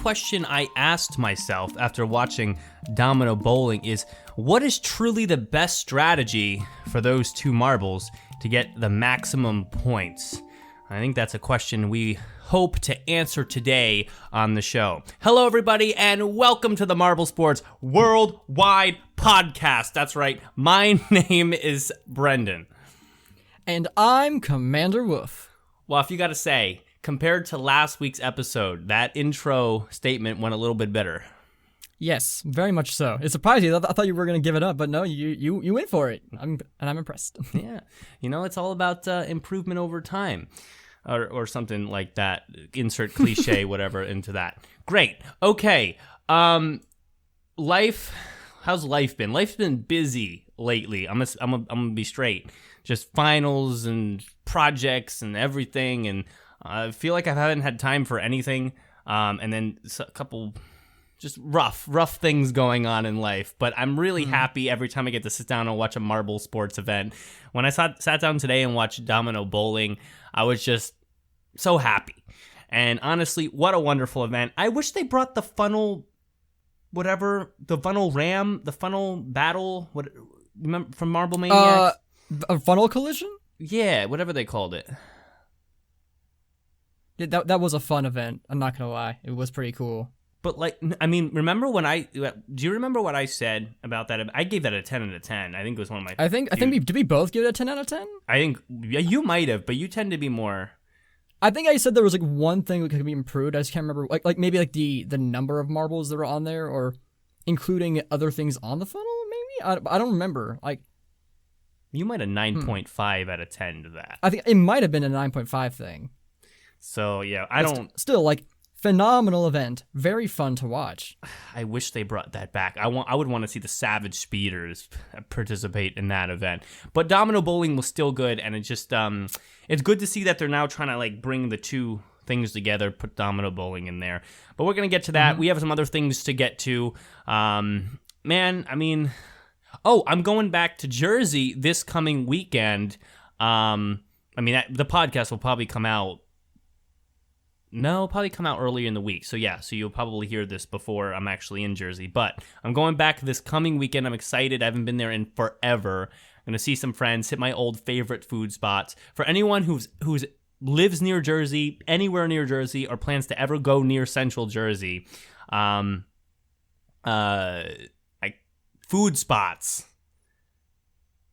question I asked myself after watching Domino Bowling is, what is truly the best strategy for those two marbles to get the maximum points? I think that's a question we hope to answer today on the show. Hello, everybody, and welcome to the Marble Sports Worldwide Podcast. That's right, my name is Brendan. And I'm Commander Wolf. Well, if you gotta say, compared to last week's episode, that intro statement went a little bit better. Yes, very much so. It surprised you. I thought you were going to give it up, but no, you went for it. I'm impressed. Yeah. It's all about improvement over time. Or something like that. Insert cliche, whatever, into that. Great. Okay. Life. How's life been? Life's been busy lately. I'm gonna be straight. Just finals and projects and everything, and I feel like I haven't had time for anything. And then a couple just rough things going on in life. But I'm really happy every time I get to sit down and watch a marble sports event. When I sat down today and watched Domino Bowling, I was just so happy. And honestly, what a wonderful event. I wish they brought the funnel, the funnel battle, remember from Marble Maniacs? A funnel collision? Yeah, whatever they called it. Yeah, that was a fun event. I'm not gonna lie. It was pretty cool. But remember when do you remember what I said about that? I gave that a 10 out of 10. I think it was one of my I think did we both give it a 10 out of 10? I think you might have, but you tend to be more. I think I said there was one thing that could be improved. I just can't remember, maybe the number of marbles that are on there, or including other things on the funnel. Maybe I don't remember. You might have 9.5 out of 10 to that. I think it might have been a 9.5 thing. So yeah, Still phenomenal event, very fun to watch. I wish they brought that back. I would want to see the Savage Speeders participate in that event. But Domino Bowling was still good, and it just it's good to see that they're now trying to bring the two things together, put Domino Bowling in there. But we're gonna get to that. We have some other things to get to. I'm going back to Jersey this coming weekend. The podcast will probably come out. No, probably come out earlier in the week. So you'll probably hear this before I'm actually in Jersey. But I'm going back this coming weekend. I'm excited. I haven't been there in forever. I'm going to see some friends, hit my old favorite food spots. For anyone who's lives near Jersey, anywhere near Jersey, or plans to ever go near Central Jersey, food spots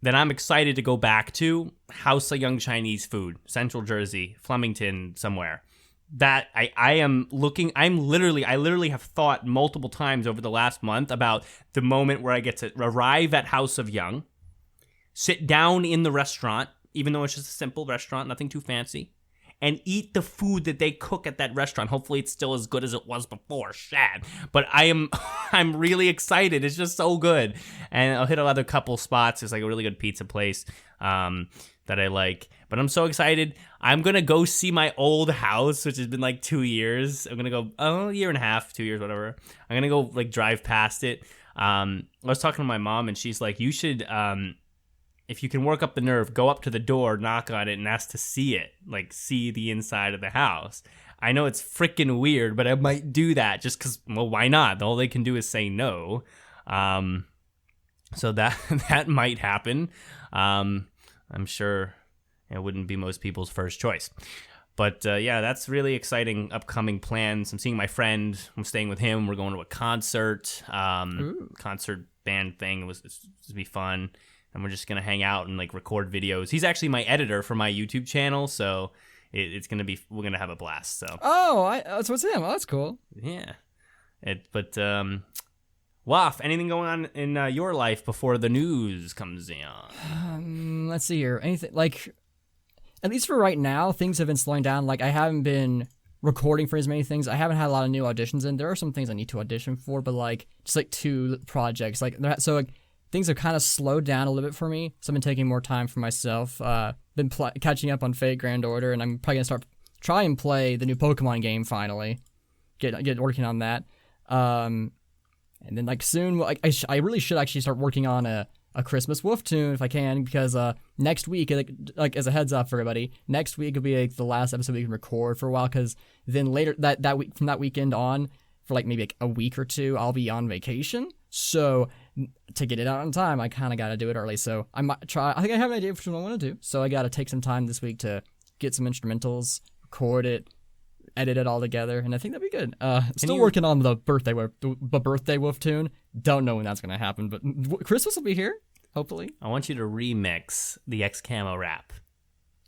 that I'm excited to go back to: House of Young Chinese Food, Central Jersey, Flemington, somewhere. That I literally have thought multiple times over the last month about the moment where I get to arrive at House of Young, sit down in the restaurant, even though it's just a simple restaurant, nothing too fancy, and eat the food that they cook at that restaurant. Hopefully it's still as good as it was before. Shad. But I'm really excited. It's just so good. And I'll hit another couple spots. There's a really good pizza place that I like. But I'm so excited. I'm going to go see my old house, which has been 2 years. I'm going to go, year and a half, 2 years, whatever. I'm going to go drive past it. I was talking to my mom, and she's like, you should, if you can work up the nerve, go up to the door, knock on it, and ask to see it. See the inside of the house. I know it's freaking weird, but I might do that just because, well, why not? All they can do is say no. So that might happen. I'm sure it wouldn't be most people's first choice. But that's really exciting upcoming plans. I'm seeing my friend. I'm staying with him. We're going to a concert, concert band thing. It's to be fun. And we're just going to hang out and record videos. He's actually my editor for my YouTube channel. So it's going to be, we're going to have a blast. So. Oh, so it's him. Oh, that's cool. Yeah. Waf, anything going on in your life before the news comes in? Let's see here. Anything at least for right now, things have been slowing down. I haven't been recording for as many things. I haven't had a lot of new auditions in. There are some things I need to audition for, but just 2 projects. Things have kind of slowed down a little bit for me. So I've been taking more time for myself. Been catching up on Fate Grand Order, and I'm probably gonna try and play the new Pokemon game finally. Get working on that. And then soon, I really should actually start working on a Christmas Wolf tune if I can, because next week, as a heads up for everybody, next week will be the last episode we can record for a while, because then later that week, from that weekend on, for like maybe like a week or two, I'll be on vacation. So to get it out on time, I kind of got to do it early. So I might try. I think I have an idea of what I want to do. So I got to take some time this week to get some instrumentals, record it, edit it all together, and I think that'd be good. Still working on the birthday wolf tune. Don't know when that's gonna happen, but Christmas will be here, hopefully. I want you to remix the X Camo rap.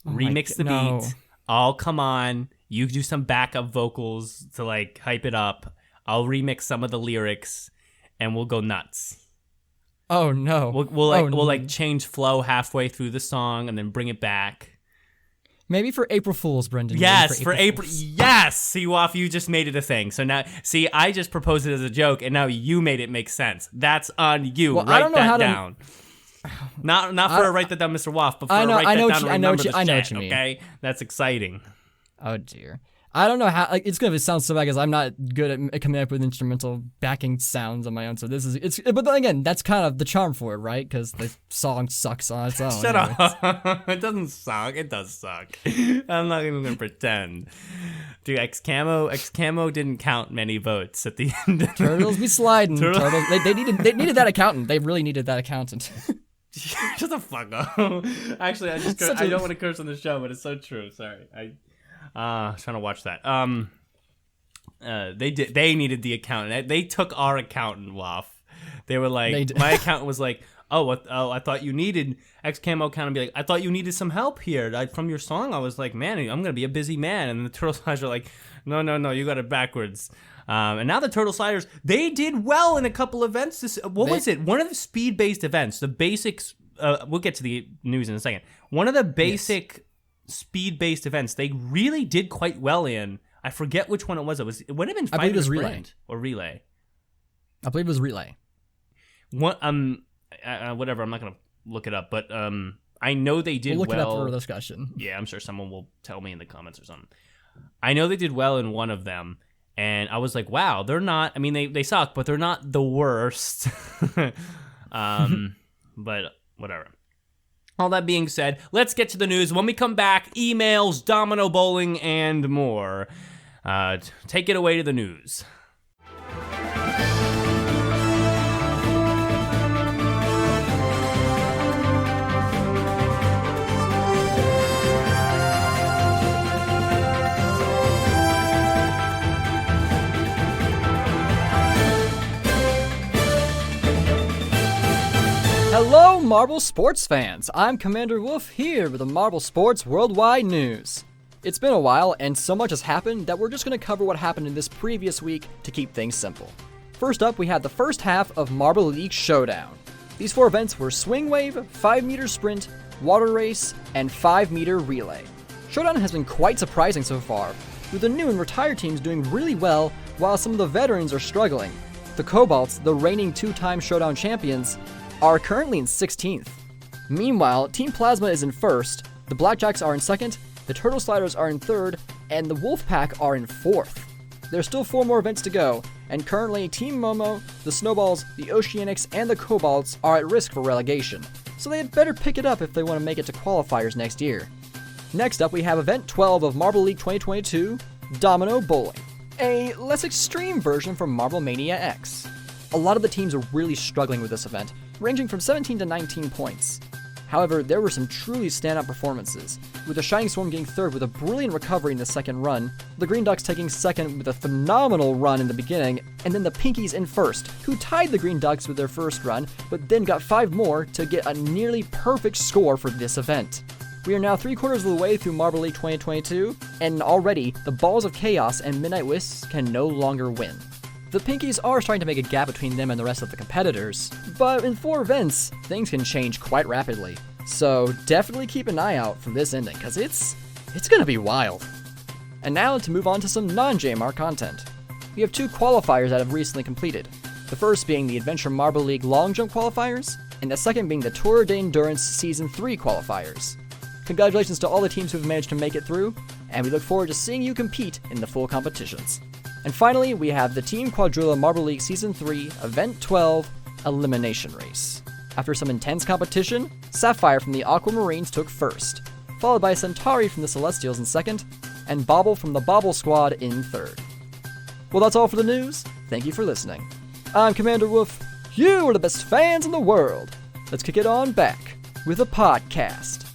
Oh Remix the beat. Oh, come on. You do some backup vocals to like hype it up. I'll remix some of the lyrics, and we'll go nuts. Oh no. We'll like change flow halfway through the song and then bring it back. Maybe for April Fools, Brendan. Yes, for April. Yes, see, Waff, you just made it a thing. So now, see, I just proposed it as a joke, and now you made it make sense. That's on you. Well, write that down. Not for a write that down, Mr. Waff, but for a write that down and remember the chat, okay? That's exciting. Oh, dear. I don't know how, like, it's going to sound so bad because I'm not good at coming up with instrumental backing sounds on my own. So but then again, that's kind of the charm for it, right? Because the song sucks on its own. Shut up. It doesn't suck. It does suck. I'm not even going to pretend. Dude, X Camo didn't count many votes at the end. Turtles be sliding. Turtles. They needed that accountant. They really needed that accountant. Shut the fuck up. Actually, I don't want to curse on the show, but it's so true. Sorry. I was trying to watch that. They needed the accountant. They took our accountant off. They were like, my accountant was like, I thought you needed X Camo accountant be like, I thought you needed some help here from your song. I was like, man, I'm gonna be a busy man. And the Turtle Sliders are like, no, you got it backwards. And now the Turtle Sliders, they did well in a couple events. Was it? One of the speed-based events, the basics. We'll get to the news in a second. One of the basic speed-based events they really did quite well in. I forget which one it was. It would have been I believe it was relay or relay. I believe it was relay. What whatever. I'm not gonna look it up, but I know they did well. Look it up for a discussion. Yeah, I'm sure someone will tell me in the comments or something. I know they did well in one of them, and I was like, wow, they're not. I mean, they suck, but they're not the worst. But whatever. All that being said, let's get to the news. When we come back, emails, Domino Bowling, and more. Take it away to the news. Hello, Marble Sports fans! I'm Commander Wolf here with the Marble Sports Worldwide News. It's been a while, and so much has happened that we're just going to cover what happened in this previous week to keep things simple. First up, we had the first half of Marble League Showdown. These 4 events were Swing Wave, 5-meter Sprint, Water Race, and 5-meter Relay. Showdown has been quite surprising so far, with the new and retired teams doing really well while some of the veterans are struggling. The Cobalts, the reigning 2-time Showdown champions, are currently in 16th. Meanwhile, Team Plasma is in 1st, the Blackjacks are in 2nd, the Turtle Sliders are in 3rd, and the Wolfpack are in 4th. There's still 4 more events to go, and currently Team Momo, the Snowballs, the Oceanics, and the Cobalts are at risk for relegation, so they had better pick it up if they want to make it to qualifiers next year. Next up, we have Event 12 of Marble League 2022, Domino Bowling, a less extreme version from Marble Mania X. A lot of the teams are really struggling with this event, ranging from 17 to 19 points. However, there were some truly standout performances, with the Shining Swarm getting 3rd with a brilliant recovery in the second run, the Green Ducks taking 2nd with a phenomenal run in the beginning, and then the Pinkies in 1st, who tied the Green Ducks with their first run, but then got 5 more to get a nearly perfect score for this event. We are now 3/4 of the way through Marble League 2022, and already the Balls of Chaos and Midnight Wisps can no longer win. The Pinkies are starting to make a gap between them and the rest of the competitors, but in 4 events, things can change quite rapidly. So definitely keep an eye out for this ending, because it's gonna be wild. And now to move on to some non-JMR content. We have 2 qualifiers that have recently completed. The first being the Adventure Marble League Long Jump qualifiers, and the second being the Tour de Endurance Season 3 qualifiers. Congratulations to all the teams who have managed to make it through, and we look forward to seeing you compete in the full competitions. And finally, we have the Team Quadrilla Marble League Season 3, Event 12, Elimination Race. After some intense competition, Sapphire from the Aquamarines took 1st, followed by Centauri from the Celestials in 2nd, and Bobble from the Bobble Squad in 3rd. Well, that's all for the news. Thank you for listening. I'm Commander Wolf. You are the best fans in the world. Let's kick it on back with a podcast.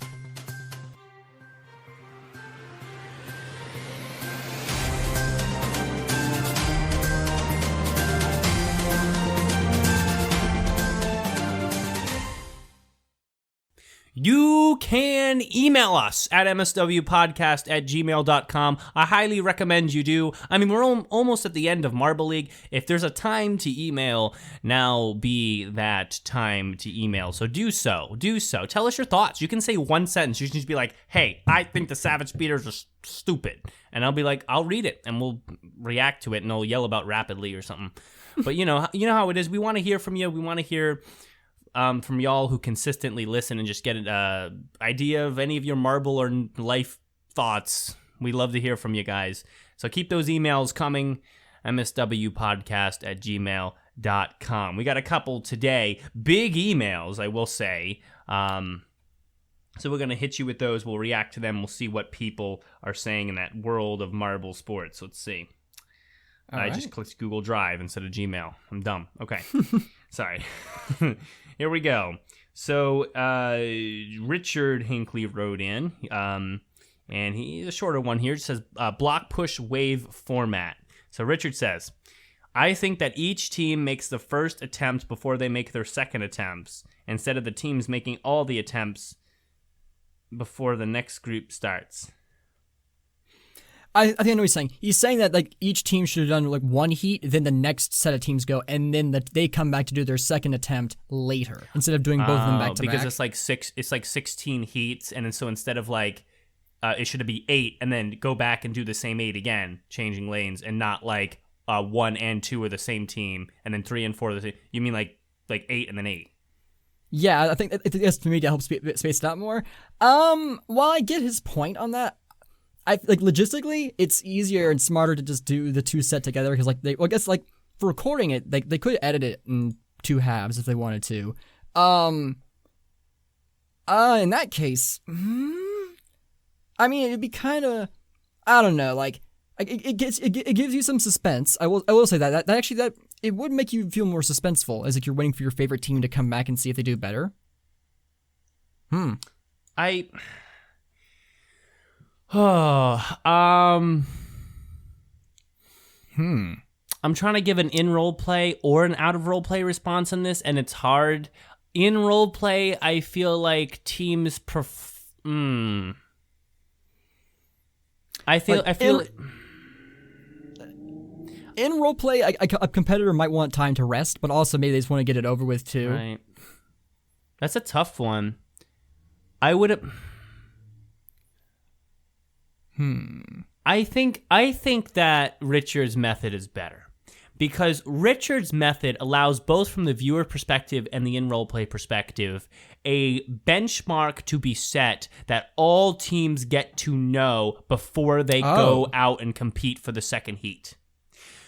You can email us at mswpodcast@gmail.com. I highly recommend you do. I mean, we're almost at the end of Marble League. If there's a time to email, now be that time to email. So do so. Do so. Tell us your thoughts. You can say one sentence. You can just be like, hey, I think the Savage Speeders are stupid. And I'll be like, I'll read it, and we'll react to it, and I'll yell about rapidly or something. But you know how it is. We want to hear from you. We want to hear from y'all who consistently listen and just get an idea of any of your marble or life thoughts. We love to hear from you guys. So keep those emails coming, mswpodcast@gmail.com. We got a couple today. Big emails, I will say. So we're going to hit you with those. We'll react to them. We'll see what people are saying in that world of marble sports. Let's see. I just clicked Google Drive instead of Gmail. I'm dumb. Okay. Sorry. Here we go. So Richard Hinckley wrote in, and he's a shorter one here. It says block push wave format. So Richard says, I think that each team makes the first attempt before they make their second attempts, instead of the teams making all the attempts before the next group starts. I think I know what he's saying. He's saying that like each team should have done like one heat, then the next set of teams go, and then they come back to do their second attempt later instead of doing both of them back to back. Because it's like 16 heats, and then so instead of like it should be 8, and then go back and do the same 8 again, changing lanes, and not like 1 and 2 are the same team, and then 3 and 4 are the same. You mean like 8 and then 8? Yeah, I think it's to me to help space it out more. While I get his point on that, I like logistically, it's easier and smarter to just do the 2 set together because I guess like for recording it, they could edit it in 2 halves if they wanted to. In that case, I mean it'd be kind of, I don't know, like it gives you some suspense. I will say that actually it would make you feel more suspenseful, as if you're waiting for your favorite team to come back and see if they do better. I'm trying to give an in role play or an out of role play response on this, and it's hard. In role play, I feel like teams in role play, a competitor might want time to rest, but also maybe they just want to get it over with too. Right. That's a tough one. I would. I think that Richard's method is better, because Richard's method allows both from the viewer perspective and the in-role play perspective a benchmark to be set that all teams get to know before they go out and compete for the second heat.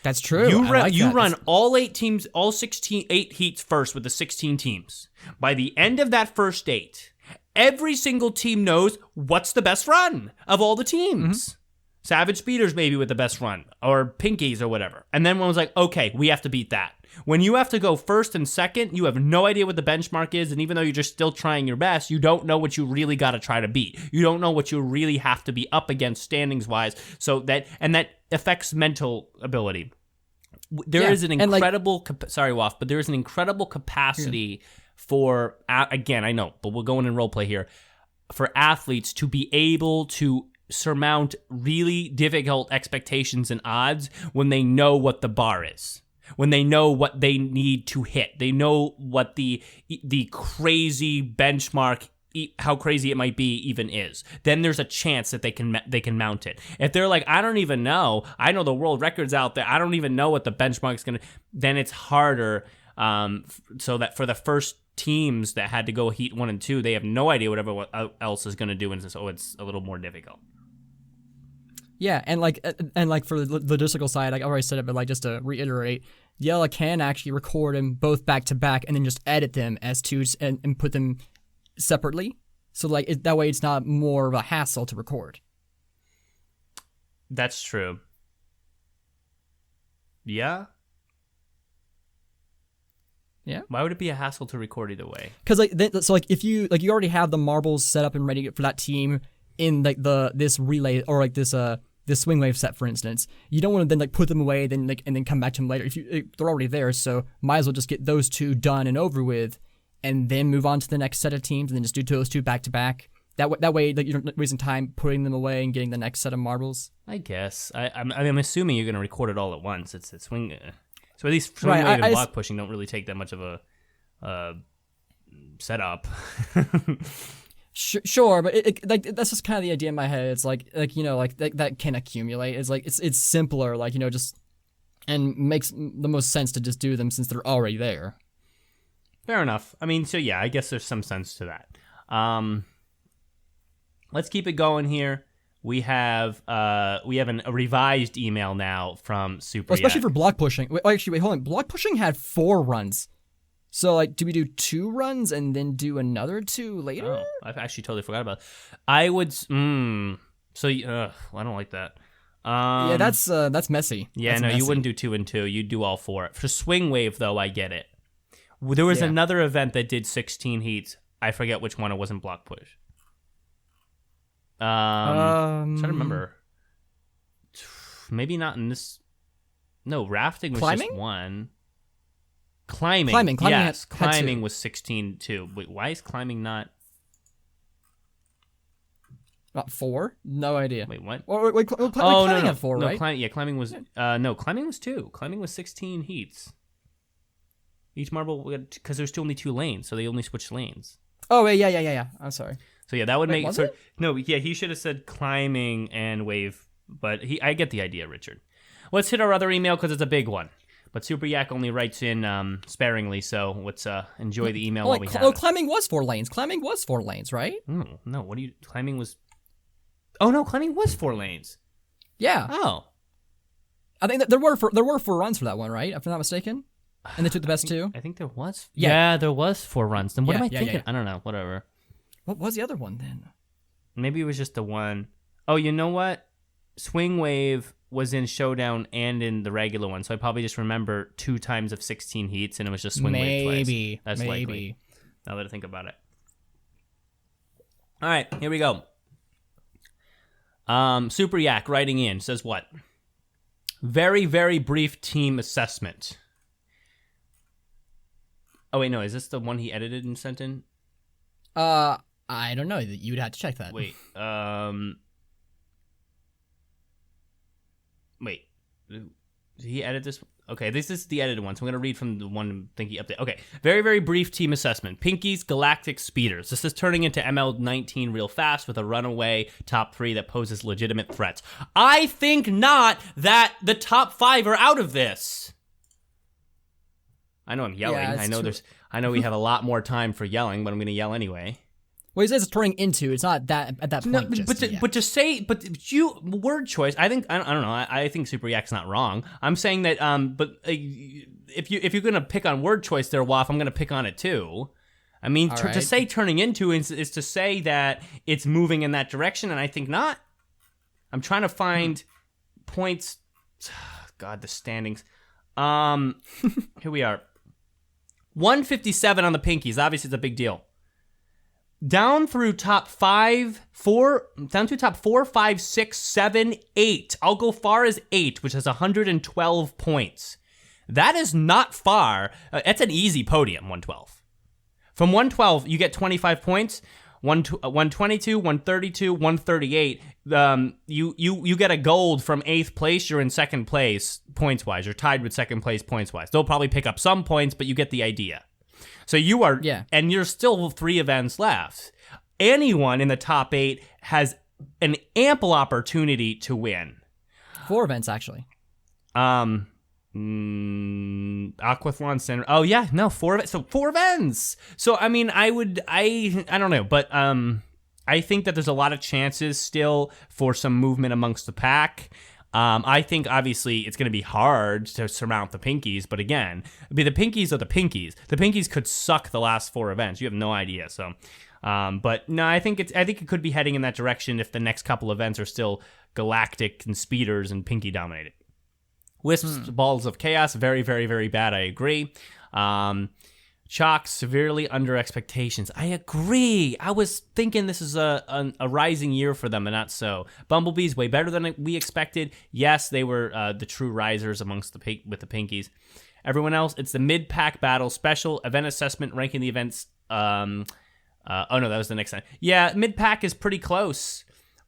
That's true. You run all 8 teams, all 8 heats first with the 16 teams. By the end of that first 8, every single team knows what's the best run of all the teams. Mm-hmm. Savage Speeders maybe with the best run, or Pinkies or whatever. And then one was like, okay, we have to beat that. When you have to go first and second, you have no idea what the benchmark is, and even though you're just still trying your best, you don't know what you really got to try to beat. You don't know what you really have to be up against standings-wise, that affects mental ability. There is an incredible, sorry, Waf, but there is an incredible capacity for, again, I know, but we'll go in role play here, for athletes to be able to surmount really difficult expectations and odds when they know what the bar is, when they know what they need to hit, they know what the crazy benchmark, how crazy it might be, even is. Then there's a chance that they can mount it. If they're like, I don't even know, I know the world record's out there, I don't even know what the benchmark's gonna, then it's harder. So that for the first teams that had to go heat 1 and 2, they have no idea what everyone else is going to do, and so it's a little more difficult. Yeah, and for the logistical side, I already said it, but like just to reiterate, Yella can actually record them both back to back and then just edit them as 2s and put them separately. So like that way, it's not more of a hassle to record. That's true. Yeah. Yeah. Why would it be a hassle to record either way? Because if you already have the marbles set up and ready for that team in like this relay or like this swing wave set, for instance, you don't want to then like put them away and then come back to them later. They're already there, so might as well just get those two done and over with, and then move on to the next set of teams, and then just do those two back to back. That way, like, you're not wasting time putting them away and getting the next set of marbles. I guess. I'm assuming you're going to record it all at once. It's swing. So at least swing wave and block pushing don't really take that much of a setup. Sure, but that's just kind of the idea in my head. It's like that can accumulate. It's like it's simpler, like, just, and makes the most sense to just do them since they're already there. Fair enough. I mean, so yeah, I guess there's some sense to that. Let's keep it going here. We have a revised email now from Super. Especially for block pushing. Wait, hold on. Block pushing had 4 runs. So, like, do we do 2 runs and then do another 2 later? Oh, I've actually totally forgot about it. I would. So, I don't like that. Yeah, that's messy. Yeah, that's no, messy. You wouldn't do 2 and 2. You'd do all 4. For swing wave, though, I get it. There was another event that did 16 heats. I forget which one. It wasn't block push. I'm trying to remember. Maybe not in this. No, rafting was climbing? Just 1. Climbing yes. Climbing was 16 too. Wait, why is climbing not 4? No idea. Wait, what? Climbing had 4, right? Climbing was climbing was 2. Climbing was 16 heats. Each marble, because there's only 2 lanes, so they only switched lanes. Oh, yeah. I'm sorry. So yeah, that would make it? No, yeah, he should have said climbing and wave, but I get the idea, Richard. Let's hit our other email because it's a big one. But Super Yak only writes in sparingly, so let's enjoy the email while we have it. Climbing was 4 lanes. Climbing was 4 lanes, right? No, climbing was... Oh, no, climbing was 4 lanes. Yeah. Oh. I think that there were 4 runs for that one, right? If I'm not mistaken? And they took the best 2? I think there was... Yeah. Yeah, there was 4 runs. Then what am I thinking? Yeah. I don't know, whatever. What was the other one then? Maybe it was just the one. Oh, you know what? Swing Wave was in Showdown and in the regular one, so I probably just remember 2 times of 16 heats, and it was just Swing Wave twice. That's likely. Now that I think about it. All right, here we go. Super Yak writing in says what? Very, very brief team assessment. Oh, wait, no. Is this the one he edited and sent in? I don't know. You'd have to check that. Wait. Wait. Did he edit this? Okay, this is the edited one, so I'm going to read from the one thing he updated. Okay, very, very brief team assessment. PINKIES, Galactic Speeders. This is turning into ML19 real fast with a runaway top 3 that poses legitimate threats. I think not that the top 5 are out of this. I know I'm yelling. Yeah, I know we have a lot more time for yelling, but I'm going to yell anyway. Well, he says it's turning into. It's not that at that point. But you word choice. I think I don't know. I think Super Yak's not wrong. I'm saying that. If you're gonna pick on word choice there, Waff, I'm gonna pick on it too. I mean, to say turning into is to say that it's moving in that direction, and I think not. I'm trying to find points. God, the standings. Here we are. 157 on the PINKIES. Obviously, it's a big deal. Down through top 4, 5, 6, 7, 8. I'll go far as 8, which has 112 points. That is not far. That's an easy podium, 112. From 112, you get 25 points. 122, 132, 138. You get a gold from 8th place. You're in 2nd place points-wise. You're tied with 2nd place points-wise. They'll probably pick up some points, but you get the idea. So you are, and you're still 3 events left. Anyone in the top 8 has an ample opportunity to win. 4 events, actually. Aquathlon Center. Oh yeah, no, 4 events. So 4 events. So I mean, I don't know, but I think that there's a lot of chances still for some movement amongst the pack. I think obviously it's going to be hard to surmount the PINKIES, but again, the PINKIES are the PINKIES. The PINKIES could suck the last 4 events. You have no idea. So, but no, I think it could be heading in that direction if the next couple events are still galactic and speeders and PINKIE dominated. Wisps, Balls of Chaos, very, very, very bad. I agree. Chalk, severely under expectations. I agree. I was thinking this is a rising year for them, and not so. Bumblebees, way better than we expected. Yes, they were the true risers amongst with the Pinkies. Everyone else, it's the mid-pack battle special event assessment, ranking the events. Oh no, that was the next time. Yeah, mid-pack is pretty close.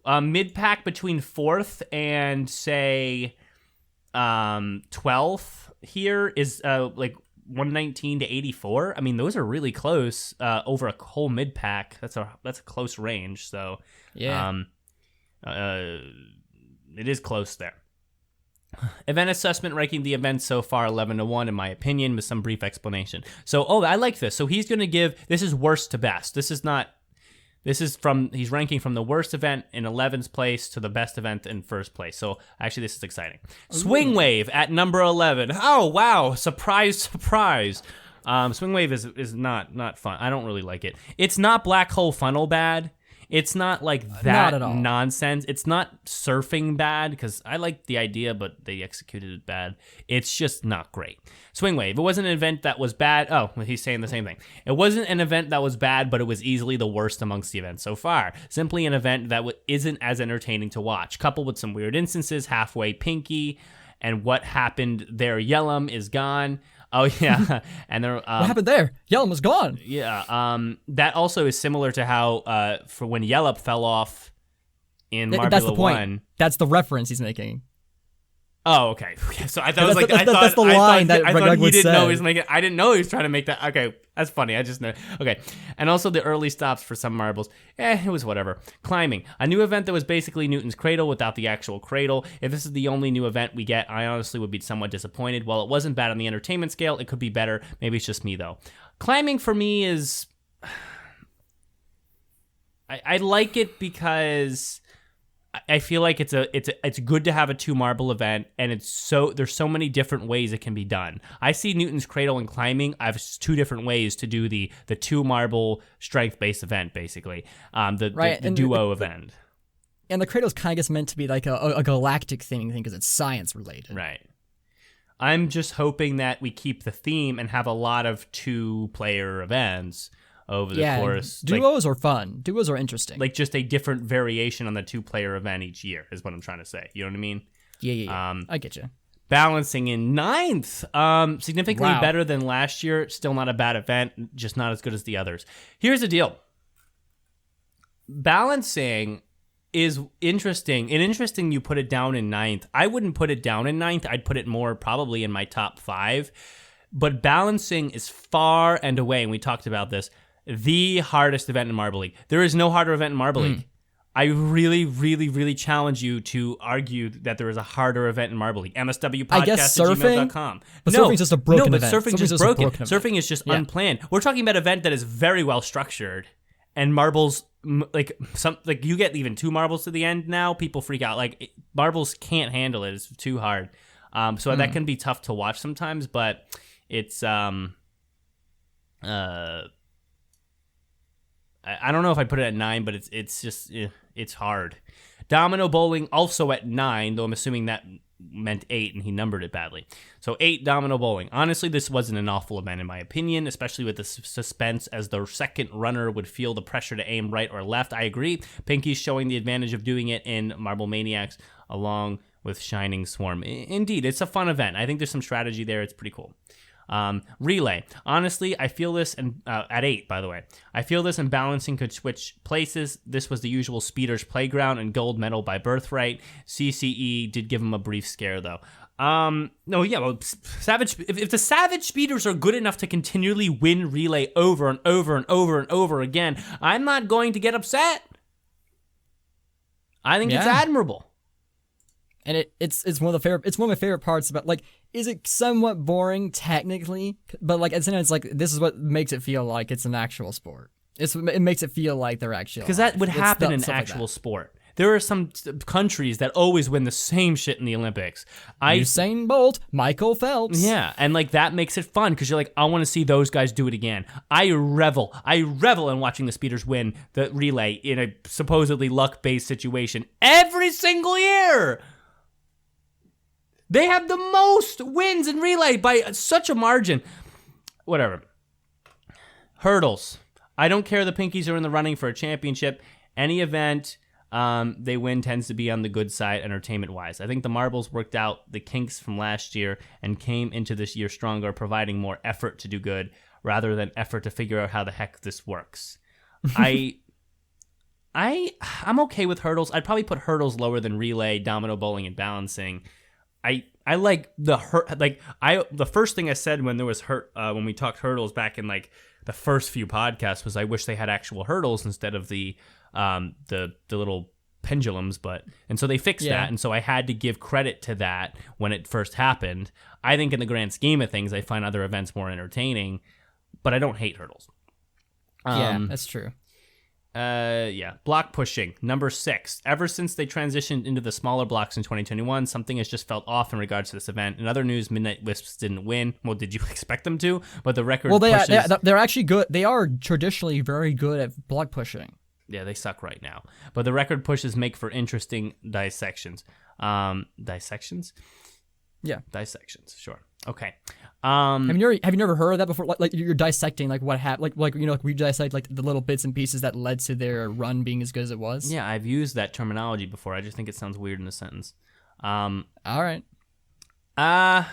Mid-pack between 4th and say 12th here is like 119 to 84. I mean, those are really close over a whole mid-pack. That's a close range. So yeah, it is close there. Event assessment, ranking the events so far 11-1 in my opinion, with some brief explanation. So, I like this. So he's going to give, this is worst to best. He's ranking from the worst event in 11th place to the best event in first place. So actually this is exciting. Swing Wave at number 11. Oh, wow. Surprise, surprise. Swing Wave is not fun. I don't really like it. It's not Black Hole Funnel bad. It's not like that not at all. Nonsense. It's not surfing bad, because I like the idea, but they executed it bad. It's just not great. Swing Wave. It wasn't an event that was bad. Oh, he's saying the same thing. It wasn't an event that was bad, but it was easily the worst amongst the events so far. Simply an event that isn't as entertaining to watch. Coupled with some weird instances, halfway Pinky, and what happened there, Yellum is gone. Oh, yeah. And there, what happened there? Yellum was gone. Yeah. That also is similar to how for when Yellup fell off in Marbula That's the point. 1. That's the reference he's making. Oh, okay. So I thought That's it was like that's the line that Greg would say. I didn't know he was trying to make that. Okay, that's funny. I just know. Okay, and also the early stops for some marbles. It was whatever. Climbing, a new event that was basically Newton's Cradle without the actual cradle. If this is the only new event we get, I honestly would be somewhat disappointed. While it wasn't bad on the entertainment scale, it could be better. Maybe it's just me though. Climbing for me is, I like it because I feel like it's good to have a 2 marble event, and there's so many different ways it can be done. I see Newton's Cradle and climbing. I have 2 different ways to do the 2 marble strength based event, basically. The duo event. And the cradle's kind of gets meant to be like a galactic thing because it's science related. Right. I'm just hoping that we keep the theme and have a lot of 2-player events over the course. Duos are fun. Duos are interesting. Like just a different variation on the 2-player event each year is what I'm trying to say. You know what I mean? Yeah. I get you. Balancing in 9th. Significantly better than last year. Still not a bad event. Just not as good as the others. Here's the deal. Balancing is interesting. And interesting you put it down in 9th. I wouldn't put it down in 9th. I'd put it more probably in my top 5. But balancing is far and away, and we talked about this, the hardest event in Marble League. There is no harder event in Marble League. I really, really, really challenge you to argue that there is a harder event in Marble League. MSW Podcast I guess surfing, at gmail.com. But surfing's just a broken event. Surfing's just broken. Surfing is just unplanned. We're talking about an event that is very well structured, and marbles, like you get even 2 marbles to the end now, people freak out. Like marbles can't handle it. It's too hard. So that can be tough to watch sometimes, but it's I don't know if I put it at 9, but it's just it's hard. Domino Bowling also at 9, though I'm assuming that meant 8 and he numbered it badly. So 8, Domino Bowling. Honestly, this wasn't an awful event in my opinion, especially with the suspense as the second runner would feel the pressure to aim right or left. I agree. Pinkies showing the advantage of doing it in Marble Maniacs along with Shining Swarm. Indeed, it's a fun event. I think there's some strategy there. It's pretty cool. Relay. Honestly, I feel this, and at 8, by the way, I feel this and balancing could switch places. This was the usual speeders playground and gold medal by birthright. CCE did give him a brief scare though. Savage. If the Savage speeders are good enough to continually win relay over and over and over and over again, I'm not going to get upset. I think it's admirable. And it's one of my favorite parts about, like, is it somewhat boring technically, but like at the same time it's like this is what makes it feel like it's an actual sport. It makes it feel like they're actually, because that would happen in actual sport. There are some countries that always win the same shit in the Olympics. Usain Bolt, Michael Phelps. Yeah, and like that makes it fun because you're like, I want to see those guys do it again. I revel in watching the speeders win the relay in a supposedly luck-based situation every single year. They have the most wins in relay by such a margin. Whatever. Hurdles. I don't care the Pinkies are in the running for a championship. Any event they win tends to be on the good side entertainment-wise. I think the marbles worked out the kinks from last year and came into this year stronger, providing more effort to do good rather than effort to figure out how the heck this works. I'm okay with hurdles. I'd probably put hurdles lower than relay, domino bowling, and balancing. I like the first thing I said when there was when we talked hurdles back in like the first few podcasts was I wish they had actual hurdles instead of the little pendulums, and so they fixed that, and so I had to give credit to that when it first happened. I think in the grand scheme of things, I find other events more entertaining, but I don't hate hurdles. Yeah, that's true. Block pushing, number 6. Ever since they transitioned into the smaller blocks in 2021, something has just felt off in regards to this event. In other news, Midnight Wisps didn't win. Well, did you expect them to? But the record they're actually good. They are traditionally very good at block pushing. Yeah, they suck right now. But the record pushes make for interesting dissections. Dissections? Yeah. Dissections, sure. Okay. Have you never heard of that before? Like you're dissecting like what happened, like we dissect like the little bits and pieces that led to their run being as good as it was. Yeah, I've used that terminology before. I just think it sounds weird in a sentence. All right. I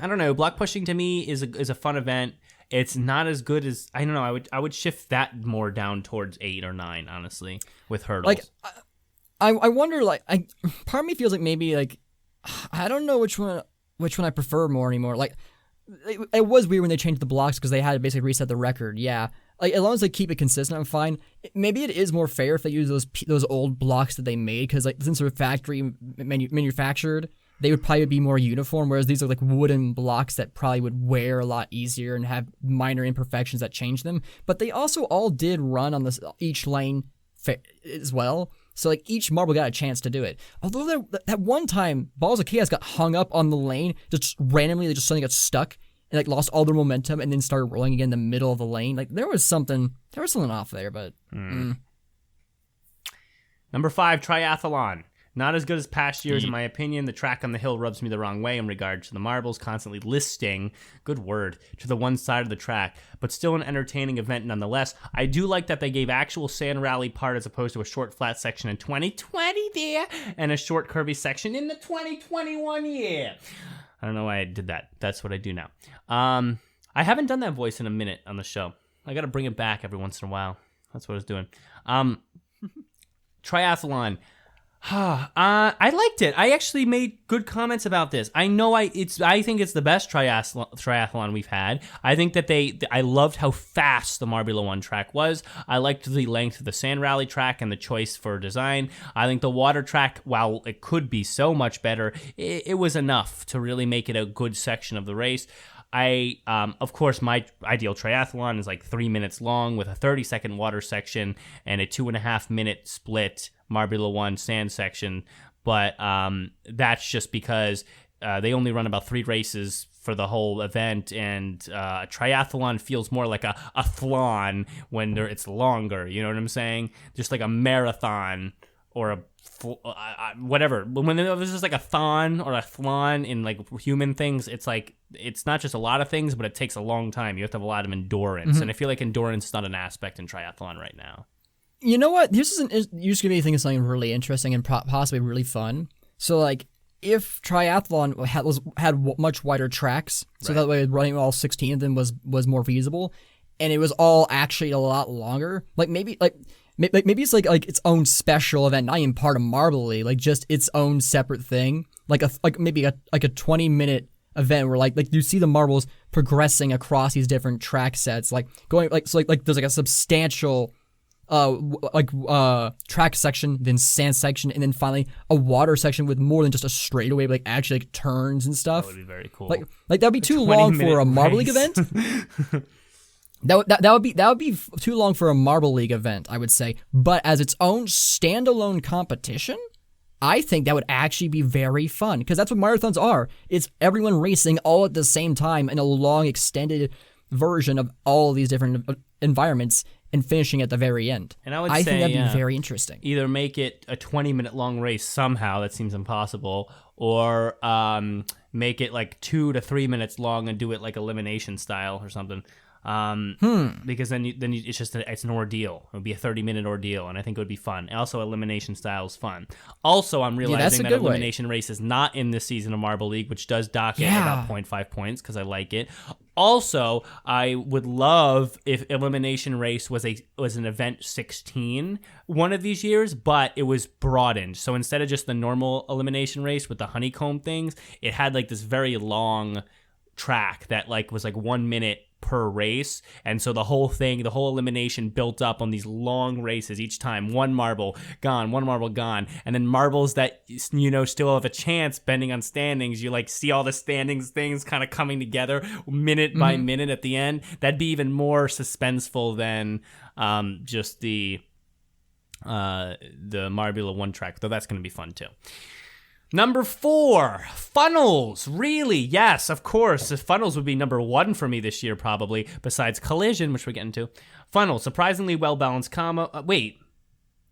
don't know. Block pushing to me is a fun event. It's not as good as I don't know. I would shift that more down towards 8 or 9, honestly, with hurdles. Like, I wonder. Like, part of me feels like maybe like I don't know which one I prefer more anymore. Like, it was weird when they changed the blocks because they had to basically reset the record. Yeah, like as long as they keep it consistent, I'm fine. Maybe it is more fair if they use those old blocks that they made because like since they're factory manufactured, they would probably be more uniform. Whereas these are like wooden blocks that probably would wear a lot easier and have minor imperfections that change them. But they also all did run on each lane as well. So, like, each marble got a chance to do it. Although that one time, Balls of Chaos got hung up on the lane, just randomly, they just suddenly got stuck and, like, lost all their momentum and then started rolling again in the middle of the lane. Like, there was something off there, but... Number 5, triathlon. Not as good as past years, in my opinion. The track on the hill rubs me the wrong way in regard to the marbles, constantly listing, good word, to the one side of the track, but still an entertaining event nonetheless. I do like that they gave actual sand rally part as opposed to a short flat section in 2020 there, and a short curvy section in the 2021 year. I don't know why I did that. That's what I do now. I haven't done that voice in a minute on the show. I got to bring it back every once in a while. That's what I was doing. Triathlon. I liked it. I actually made good comments about this. I know I think it's the best triathlon we've had. I think that I loved how fast the Marbula 1 track was. I liked the length of the sand rally track and the choice for design. I think the water track, while it could be so much better, it was enough to really make it a good section of the race. Of course, my ideal triathlon is like 3 minutes long with a 30-second water section and a 2.5-minute split Marbula 1 sand section. But that's just because they only run about 3 races for the whole event, and triathlon feels more like a thlon when it's longer. You know what I'm saying? Just like a marathon or a whatever. When there's just like a thon or a thlon in like human things, it's like it's not just a lot of things, but it takes a long time. You have to have a lot of endurance, and I feel like endurance is not an aspect in triathlon right now. You know what? This is used to be thinking of something really interesting and possibly really fun. So like, if triathlon had much wider tracks, so that way running all 16 of them was more feasible, and it was all actually a lot longer. Like maybe it's like its own special event, not even part of Marbly, like just its own separate thing. Maybe a 20-minute event where like you see the marbles progressing across these different track sets, like going there's like a substantial track section, then sand section, and then finally a water section with more than just a straightaway, but like actually like turns and stuff. That would be very cool. Like that'd be too long for a Marble League event. That would be too long for a Marble League event, I would say. But as its own standalone competition, I think that would actually be very fun, because that's what marathons are. It's everyone racing all at the same time in a long, extended version of all these different environments and finishing at the very end. And I think that'd be very interesting. Either make it a 20-minute long race somehow, that seems impossible, or make it like 2 to 3 minutes long and do it like elimination style or something. Because then it's an ordeal. It would be a 30-minute ordeal, and I think it would be fun. And also, elimination style is fun. Also, I'm realizing that elimination race is not in this season of Marble League, which does dock it about 0.5 points because I like it. Also, I would love if elimination race was an event 16 one of these years, but it was broadened. So instead of just the normal elimination race with the honeycomb things, it had like this very long track that like was like 1 minute per race, and so the whole elimination built up on these long races each time. One marble gone, and then marbles that still have a chance bending on standings. You like see all the standings things kind of coming together minute by minute at the end. That'd be even more suspenseful than just the Marbula one track, though that's going to be fun too. Number 4, funnels. Really? Yes, of course. Funnels would be number 1 for me this year, probably, besides Collision, which we're getting to. Funnels, surprisingly well-balanced combo. Wait,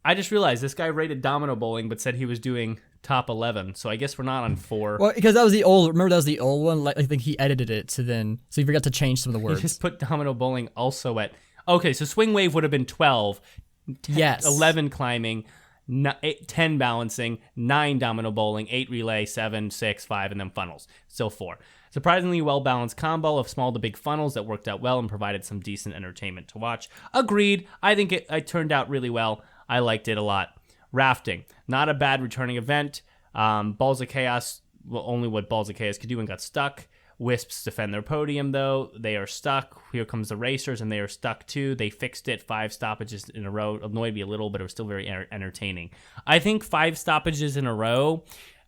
I just realized this guy rated Domino Bowling, but said he was doing top 11, so I guess we're not on 4. Well, because that was the old one? Like, I think he edited it so he forgot to change some of the words. He just put Domino Bowling also at... Okay, so Swing Wave would have been 12. Yes. 11 climbing. 10 balancing, 9 domino bowling, 8 relay, 7, 6, 5, and then funnels. Still 4. Surprisingly well-balanced combo of small to big funnels that worked out well and provided some decent entertainment to watch. Agreed. I think it turned out really well. I liked it a lot. Rafting. Not a bad returning event. Balls of Chaos, only what Balls of Chaos could do and got stuck. Wisps defend their podium, though. They are stuck. Here comes the Racers, and they are stuck, too. They fixed it 5 stoppages in a row. Annoyed me a little, but it was still very entertaining. I think 5 stoppages in a row,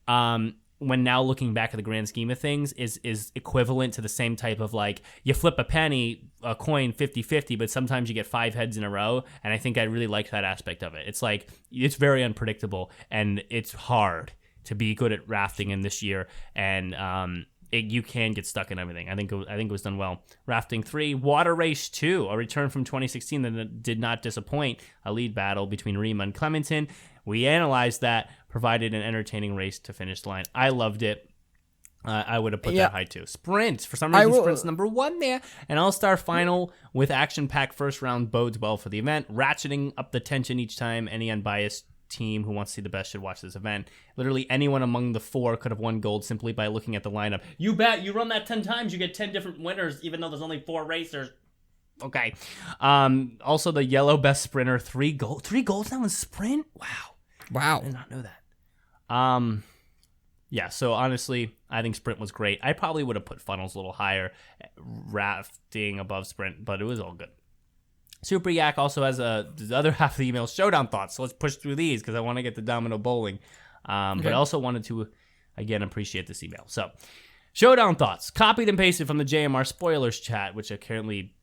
when now looking back at the grand scheme of things, is equivalent to the same type of, like, you flip a coin 50-50, but sometimes you get 5 heads in a row, and I think I really like that aspect of it. It's like, it's very unpredictable, and it's hard to be good at rafting in this year, and you can get stuck in everything. I think it was done well. Rafting 3, Water Race 2, a return from 2016 that did not disappoint. A lead battle between Rima and Clementon. We analyzed that, provided an entertaining race to finish the line. I loved it. I would have put that high too. Sprint, for some reason, Sprint's number 1 there. An all-star final with action-packed first round bodes well for the event, ratcheting up the tension each time. Any unbiased team who wants to see the best should watch this event. Literally anyone among the 4 could have won gold simply by looking at the lineup. You bet. You run that 10 times, you get 10 different winners, even though there's only 4 racers. Okay. Also, the yellow best sprinter, 3 gold. 3 golds now in sprint? Wow. I did not know that. Yeah, so honestly, I think sprint was great. I probably would have put funnels a little higher, rafting above sprint, but it was all good. Super Yak also has the other half of the email, Showdown thoughts. So let's push through these because I want to get to Domino Bowling. But I also wanted to, again, appreciate this email. So, Showdown thoughts. Copied and pasted from the JMR spoilers chat, which apparently,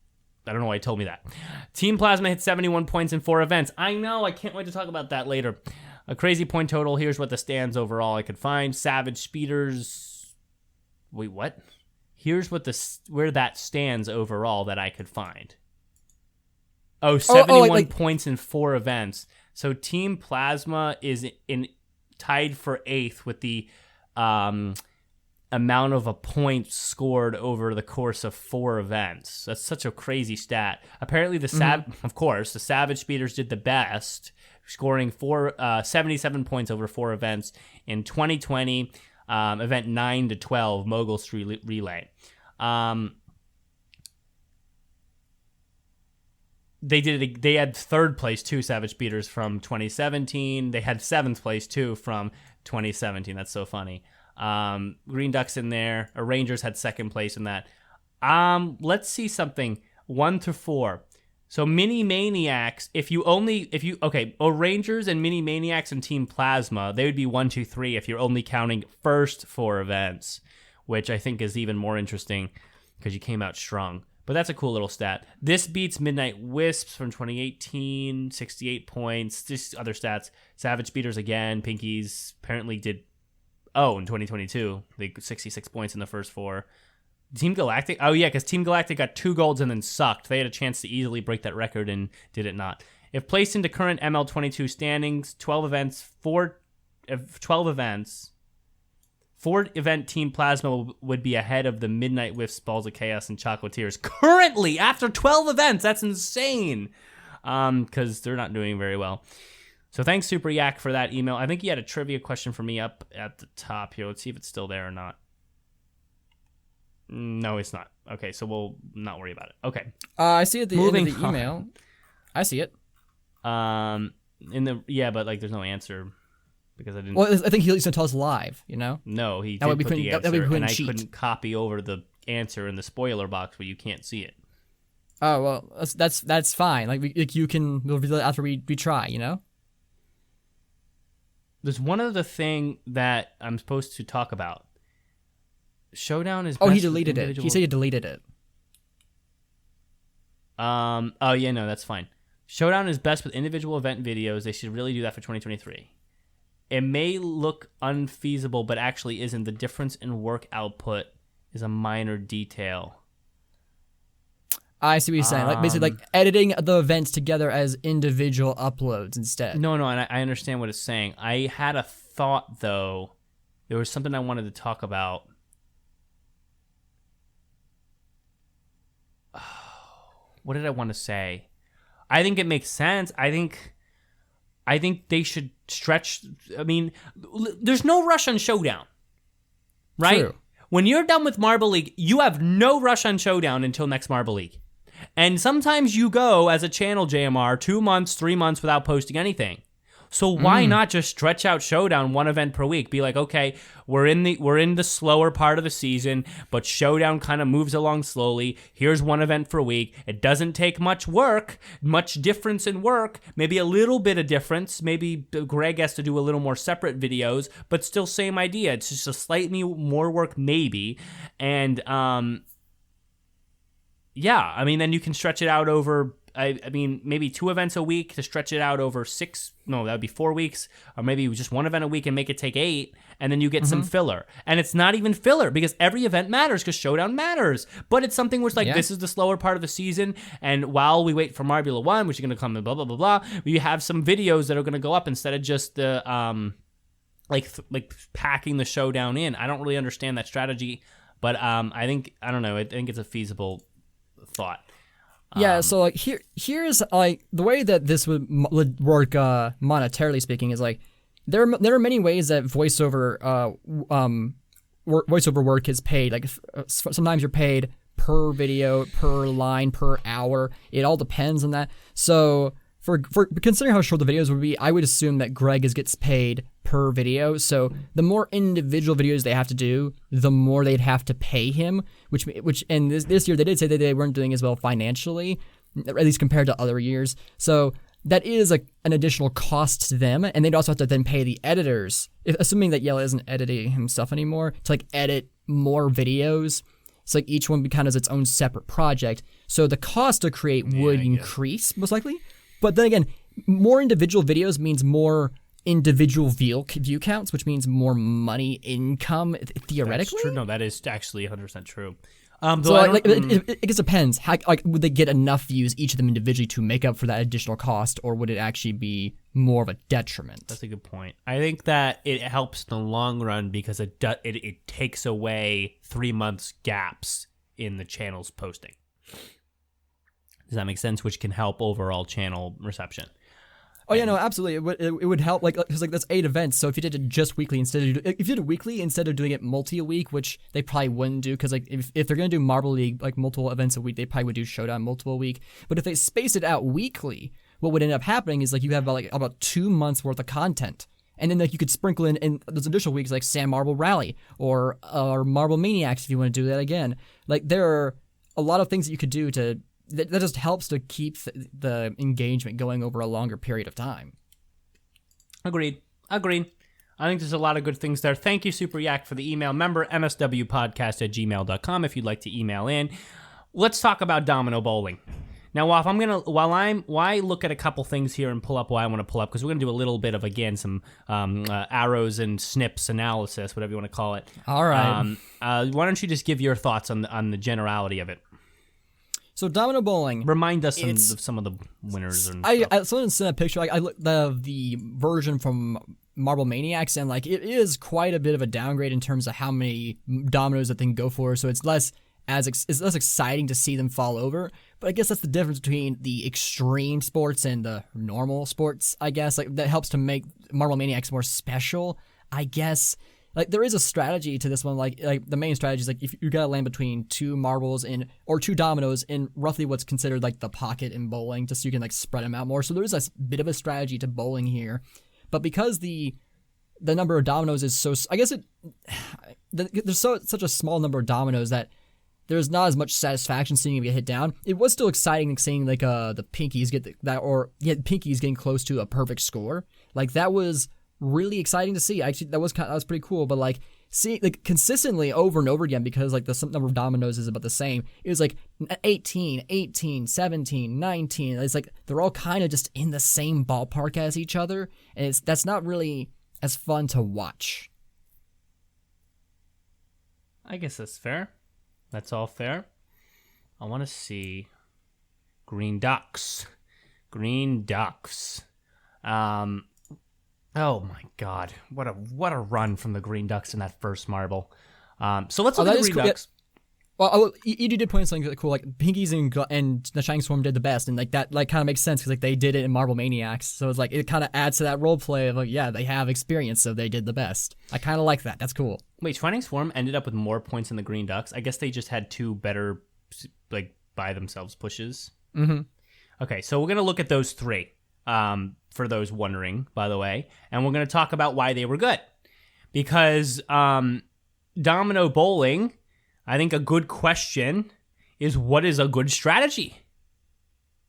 I don't know why he told me that. Team Plasma hit 71 points in 4 events. I know. I can't wait to talk about that later. A crazy point total. Here's what the stands overall I could find. Savage Speeders. Wait, what? Here's what where that stands overall that I could find. 71 points in 4 events. So Team Plasma is tied for 8th with the amount of a point scored over the course of 4 events. That's such a crazy stat. Apparently, of course, the Savage Speeders did the best, scoring 77 points over 4 events in 2020, event 9 to 12, Mogul Street Relay. They had 3rd place, 2 Savage Speeders from 2017. They had 7th place, 2 from 2017. That's so funny. Green Ducks in there. Rangers had 2nd place in that. Let's see something. 1 to 4. So Mini Maniacs, Rangers and Mini Maniacs and Team Plasma, they would be 1, 2, 3 if you're only counting first 4 events, which I think is even more interesting because you came out strong. But that's a cool little stat. This beats Midnight Wisps from 2018, 68 points. Just other stats. Savage Speeders again. Pinkies apparently did, in 2022. They got 66 points in the first 4. Team Galactic? Oh, yeah, because Team Galactic got 2 golds and then sucked. They had a chance to easily break that record and did it not. If placed into current ML22 standings, 12 events, Ford event Team Plasma would be ahead of the Midnight Whiffs, Balls of Chaos, and Chocolatiers currently after 12 events. That's insane. Because they're not doing very well. So thanks, Super Yak, for that email. I think he had a trivia question for me up at the top here. Let's see if it's still there or not. No, it's not. Okay, so we'll not worry about it. Okay. I see at the end of the email. I see it. But like there's no answer because I didn't. Well, I think he's gonna tell us live. You know. No, he did put the answer, and I couldn't copy over the answer in the spoiler box, but you can't see it. Oh well, that's fine. Like you can reveal it after we try. You know. There's one other thing that I'm supposed to talk about. Showdown is. Oh, he deleted it. He said he deleted it. Oh yeah, no, that's fine. Showdown is best with individual event videos. They should really do that for 2023. It may look unfeasible, but actually isn't. The difference in work output is a minor detail. I see what you're saying. Like basically, like editing the events together as individual uploads instead. No, and I understand what it's saying. I had a thought though. There was something I wanted to talk about. What did I want to say? I think it makes sense. I think they should stretch. I mean, there's no rush on Showdown, right? True. When you're done with Marble League, you have no rush on Showdown until next Marble League. And sometimes you go as a channel JMR 2 months, 3 months without posting anything. So why not just stretch out Showdown one event per week? Be like, okay, we're in the slower part of the season, but Showdown kind of moves along slowly. Here's one event per week. It doesn't take much work, much difference in work, maybe a little bit of difference. Maybe Greg has to do a little more separate videos, but still same idea. It's just a slightly more work maybe. And yeah, I mean, then you can stretch it out over, I mean, maybe 2 events a week to stretch it out over that would be 4 weeks, or maybe just 1 event a week and make it take 8, and then you get some filler. And it's not even filler because every event matters because Showdown matters. But it's something where it's like, this is the slower part of the season, and while we wait for Marbula 1, which is going to come in blah, blah, blah, blah, we have some videos that are going to go up instead of just the, like packing the Showdown in. I don't really understand that strategy, but I think it's a feasible thought. Yeah, so like here's like the way that this would work monetarily speaking is like there are many ways that voiceover work is paid. Like sometimes you're paid per video, per line, per hour. It all depends on that. So for considering how short the videos would be, I would assume that Greg gets paid per video. So the more individual videos they have to do, the more they'd have to pay him. Which and this year they did say that they weren't doing as well financially, at least compared to other years. So that is like an additional cost to them, and they'd also have to then pay the editors, assuming that Yella isn't editing himself anymore, to like edit more videos. It's like each one becomes its own separate project. So the cost to create would increase most likely. But then again, more individual videos means more individual view counts, which means more money income theoretically. That's true. No, that is actually 100% true. So it just depends. How, like, would they get enough views, each of them individually, to make up for that additional cost, or would it actually be more of a detriment? That's a good point. I think that it helps in the long run because it takes away 3 months gaps in the channel's posting. Does that make sense? Which can help overall channel reception. Oh yeah, no, absolutely. It would help, like, because like that's 8 events. So if you did it just weekly instead of doing it multi a week, which they probably wouldn't do, because like if they're gonna do Marble League like multiple events a week, they probably would do Showdown multiple a week. But if they spaced it out weekly, what would end up happening is like you have about 2 months worth of content, and then like you could sprinkle in those additional weeks like Sand Marble Rally or Marble Maniacs if you want to do that again. Like there are a lot of things that you could do that just helps to keep the engagement going over a longer period of time. Agreed. I think there's a lot of good things there. Thank you, Super Yak, for the email. Remember, mswpodcast@gmail.com if you'd like to email in. Let's talk about Domino Bowling. Now, while I look at a couple things here and pull up what I want to pull up, because we're going to do a little bit of, again, some arrows and snips analysis, whatever you want to call it. All right. Why don't you just give your thoughts on the generality of it? So Domino Bowling. Remind us of some of the winners. I someone sent a picture. I looked the version from Marble Maniacs, and like it is quite a bit of a downgrade in terms of how many dominoes that they can go for. So it's less exciting to see them fall over. But I guess that's the difference between the extreme sports and the normal sports. I guess like that helps to make Marble Maniacs more special. I guess like there is a strategy to this one. Like the main strategy is like if you gotta land between two marbles or two dominoes in roughly what's considered like the pocket in bowling, just so you can like spread them out more. So there is a bit of a strategy to bowling here. But because the number of dominoes is so, I guess there's such a small number of dominoes that there's not as much satisfaction seeing him get hit down. It was still exciting seeing like the pinkies get pinkies getting close to a perfect score. Like that was really exciting to see. Actually, that was pretty cool. But like see like consistently over and over again, because like the number of dominoes is about the same. It was like 18, 17, 19. It's like they're all kind of just in the same ballpark as each other, and that's not really as fun to watch. I guess that's fair. That's all fair. I want to see Green Ducks. Green Ducks. Oh my God! What a run from the Green Ducks in that first marble. So let's look at the Green Ducks. Yeah. Well, you did point out something cool. Like Pinkies and the Shining Swarm did the best, and like that like kind of makes sense because like they did it in Marble Maniacs. So it's like it kind of adds to that role play of like yeah they have experience, so they did the best. I kind of like that. That's cool. Wait, Shining Swarm ended up with more points than the Green Ducks. I guess they just had two better like by themselves pushes. Mm-hmm. Okay, so we're gonna look at those three. For those wondering, by the way, and we're going to talk about why they were good. Because Domino Bowling, I think a good question is what is a good strategy?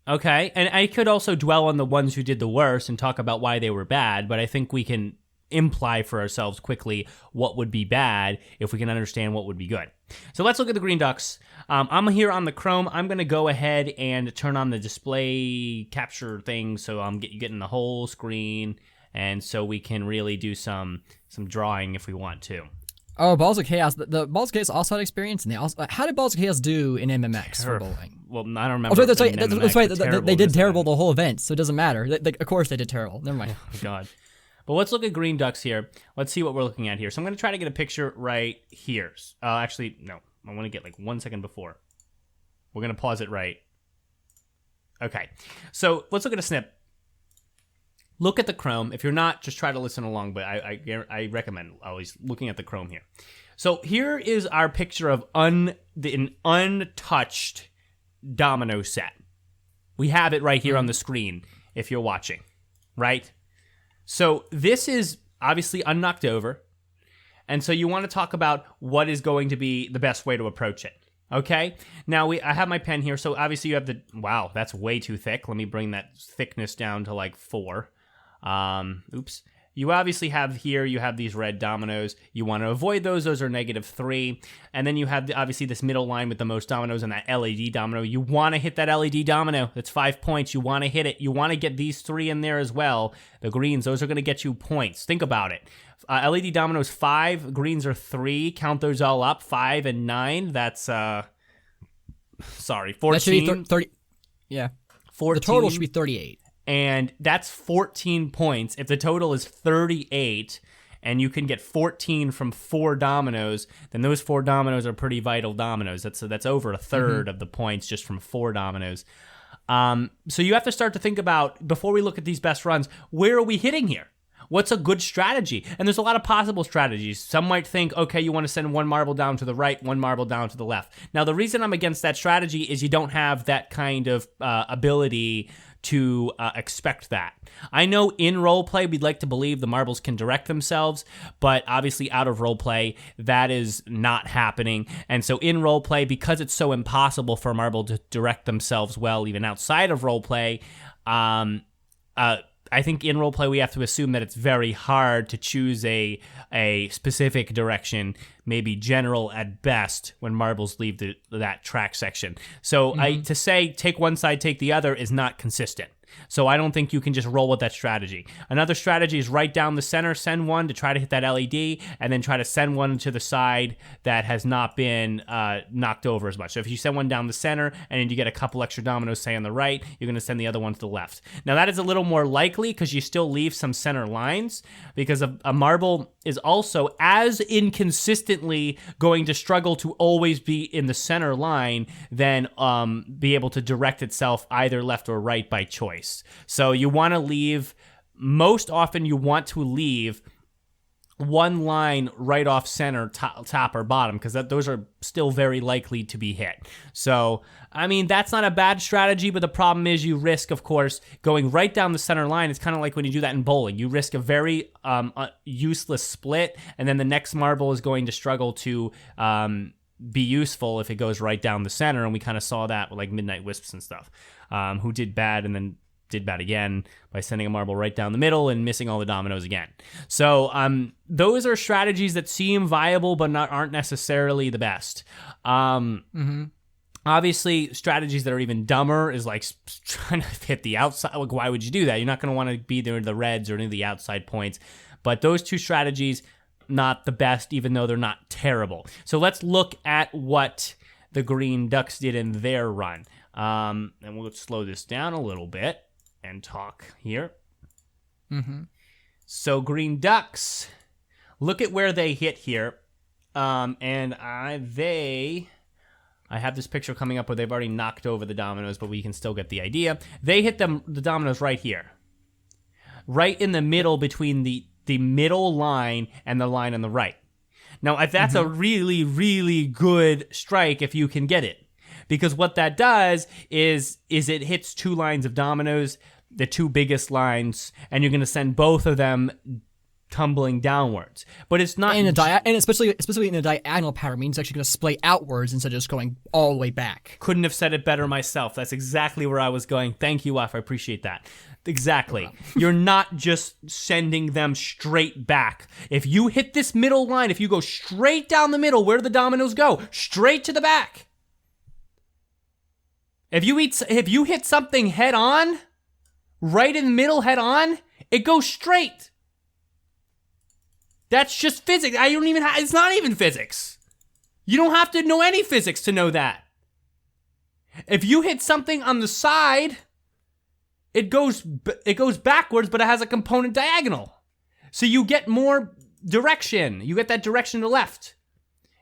Okay, and I could also dwell on the ones who did the worst and talk about why they were bad, but I think we can imply for ourselves quickly what would be bad if we can understand what would be good. So let's look at the Green Ducks. I'm here on the Chrome. I'm going to go ahead and turn on the display capture thing so I'm getting the whole screen, and so we can really do some drawing if we want to. Oh, Balls of Chaos. The Balls of Chaos also had experience, and how did Balls of Chaos do in MMX for bowling? Well, I don't remember. Oh, that's right. They did terrible the whole event, so it doesn't matter. Of course they did terrible. Never mind. Oh, God. But let's look at Green Ducks here. Let's see what we're looking at here. So I'm going to try to get a picture right here. Actually, no. I want to get like 1 second before. We're going to pause it right. Okay. So let's look at a snip. Look at the Chrome. If you're not, just try to listen along. But I recommend always looking at the Chrome here. So here is our picture of an untouched domino set. We have it right here on the screen if you're watching. Right? So this is obviously unknocked over, and so you want to talk about what is going to be the best way to approach it, okay? Now, I have my pen here, so obviously you have wow, that's way too thick. Let me bring that thickness down to like 4. Oops. You obviously have here, you have these red dominoes. You want to avoid those. Those are -3. And then you have, obviously, this middle line with the most dominoes and that LED domino. You want to hit that LED domino. That's 5 points. You want to hit it. You want to get these 3 in there as well. The greens, those are going to get you points. Think about it. LED dominoes 5, greens are 3. Count those all up. 5 and 9. That's, 14. That should be 30. Yeah. 14. The total should be 38. And that's 14 points. If the total is 38 and you can get 14 from 4 dominoes, then those 4 dominoes are pretty vital dominoes. That's over a third of the points just from 4 dominoes. So you have to start to think about, before we look at these best runs, where are we hitting here? What's a good strategy? And there's a lot of possible strategies. Some might think, okay, you want to send 1 marble down to the right, 1 marble down to the left. Now, the reason I'm against that strategy is you don't have that kind of ability to expect that. I know in roleplay, we'd like to believe the marbles can direct themselves, but obviously out of roleplay, that is not happening. And so in roleplay, because it's so impossible for a marble to direct themselves well, even outside of roleplay, I think in roleplay we have to assume that it's very hard to choose a specific direction, maybe general at best, when marbles leave that track section. So to say take one side, take the other is not consistent. So I don't think you can just roll with that strategy. Another strategy is right down the center, send one to try to hit that LED, and then try to send one to the side that has not been knocked over as much. So if you send one down the center and then you get a couple extra dominoes, say on the right, you're going to send the other one to the left. Now that is a little more likely because you still leave some center lines, because a marble is also as inconsistently going to struggle to always be in the center line than be able to direct itself either left or right by choice. So you want to leave, most often you want to leave one line right off center, top or bottom, because those are still very likely to be hit. So, I mean, that's not a bad strategy, but the problem is you risk, of course, going right down the center line. It's kind of like when you do that in bowling. You risk a very useless split, and then the next marble is going to struggle to be useful if it goes right down the center, and we kind of saw that with like Midnight Wisps and stuff, who did bad and then did bad again by sending a marble right down the middle and missing all the dominoes again. So those are strategies that seem viable but aren't necessarily the best. Obviously, strategies that are even dumber is like trying to hit the outside. Like, why would you do that? You're not going to want to be there the reds or any of the outside points. But those two strategies, not the best, even though they're not terrible. So let's look at what the Green Ducks did in their run. And we'll slow this down a little bit and talk here. So Green Ducks, look at where they hit here. And I have this picture coming up where they've already knocked over the dominoes, but we can still get the idea. They hit the dominoes right here. Right in the middle between the middle line and the line on the right. Now, that's a really, really good strike if you can get it. Because what that does is it hits two lines of dominoes, the two biggest lines, and you're going to send both of them tumbling downwards. But it's not... And especially in a diagonal pattern means actually going to splay outwards instead of just going all the way back. Couldn't have said it better myself. That's exactly where I was going. Thank you, Waf. I appreciate that. Exactly. You're not just sending them straight back. If you hit this middle line, if you go straight down the middle, where do the dominoes go? Straight to the back. If you hit something head on, right in the middle head on, it goes straight. That's just physics. It's not even physics. You don't have to know any physics to know that. If you hit something on the side, it goes backwards, but it has a component diagonal. So you get more direction. You get that direction to the left.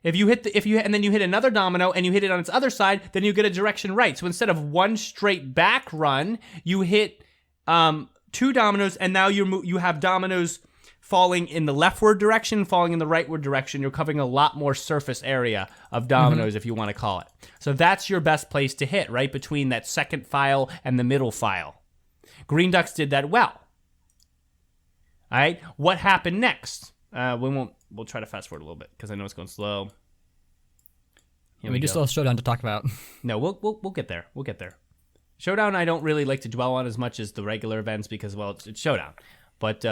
And then you hit another domino and you hit it on its other side, then you get a direction right. So instead of one straight back run, you hit two dominoes, and now you have dominoes falling in the leftward direction, falling in the rightward direction. You're covering a lot more surface area of dominoes, if you want to call it. So that's your best place to hit, right between that second file and the middle file. Green Ducks did that well. All right, what happened next? We'll try to fast forward a little bit because I know it's going slow. We just still have Showdown to talk about. No, we'll get there. We'll get there. Showdown I don't really like to dwell on as much as the regular events because, well, it's Showdown. But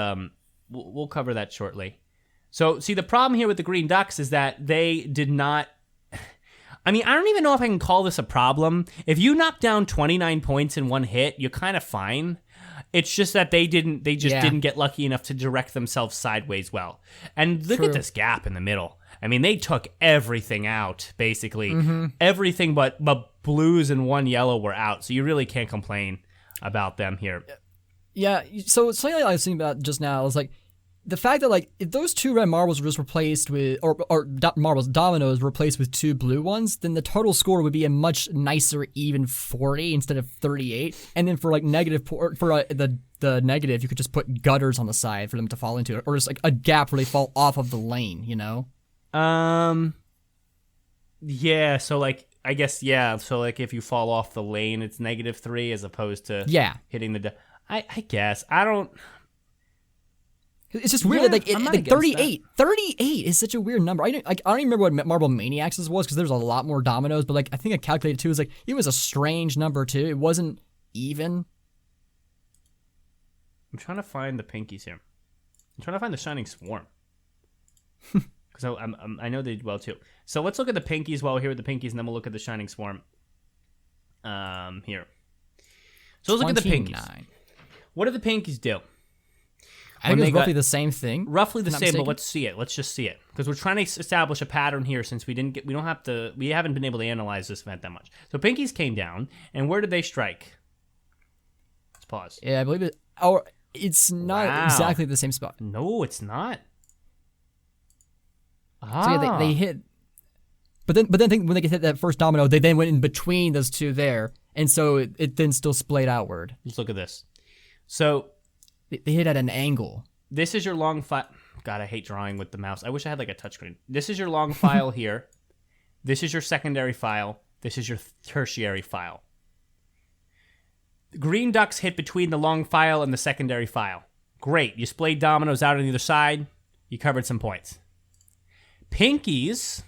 we'll cover that shortly. So, see, the problem here with the Green Ducks is that they did not... I mean, I don't even know if I can call this a problem. If you knock down 29 points in one hit, you're kind of fine. It's just that they didn't get lucky enough to direct themselves sideways well. And look at this gap in the middle. I mean, they took everything out, basically. Everything but blues and one yellow were out. So you really can't complain about them here. Yeah, so something I was thinking about just now is like the fact that like if those two red marbles were just replaced with dominoes replaced with two blue ones, then the total score would be a much nicer even 40 instead of 38. And then for like the negative, you could just put gutters on the side for them to fall into, or just like a gap where they fall off of the lane, you know? Yeah, so like I guess so like if you fall off the lane, it's -3 as opposed to hitting the I guess. I don't... It's just weird that like 38. 38 is such a weird number. I don't even remember what Marble Maniacs was because there's a lot more dominoes, but like I think I calculated too. It was like it was a strange number too. It wasn't even. I'm trying to find the Pinkies here. I'm trying to find the Shining Swarm because I know they did well too. So let's look at the Pinkies while we're here with the Pinkies, and then we'll look at the Shining Swarm. Here. So let's look at the pinkies. 29. What do the pinkies do? I think it's roughly the same thing. Roughly the if I'm not same, but mistaken. let's see it. Let's just see it because we're trying to establish a pattern here. Since we haven't been able to analyze this event that much. So pinkies came down, and where did they strike? Let's pause. Yeah, I believe it. Oh, it's not exactly the same spot. No, it's not. So yeah, they hit. But then when they hit that first domino, they then went in between those two there, and so it then still splayed outward. Let's look at this. So They hit at an angle. this is your long file. God, I hate drawing with the mouse. I wish I had like a touchscreen. This is your long file here. This is your secondary file. This is your tertiary file. Green ducks hit between the long file and the secondary file. Great. You splayed dominoes out on either side. You covered some points. Pinkies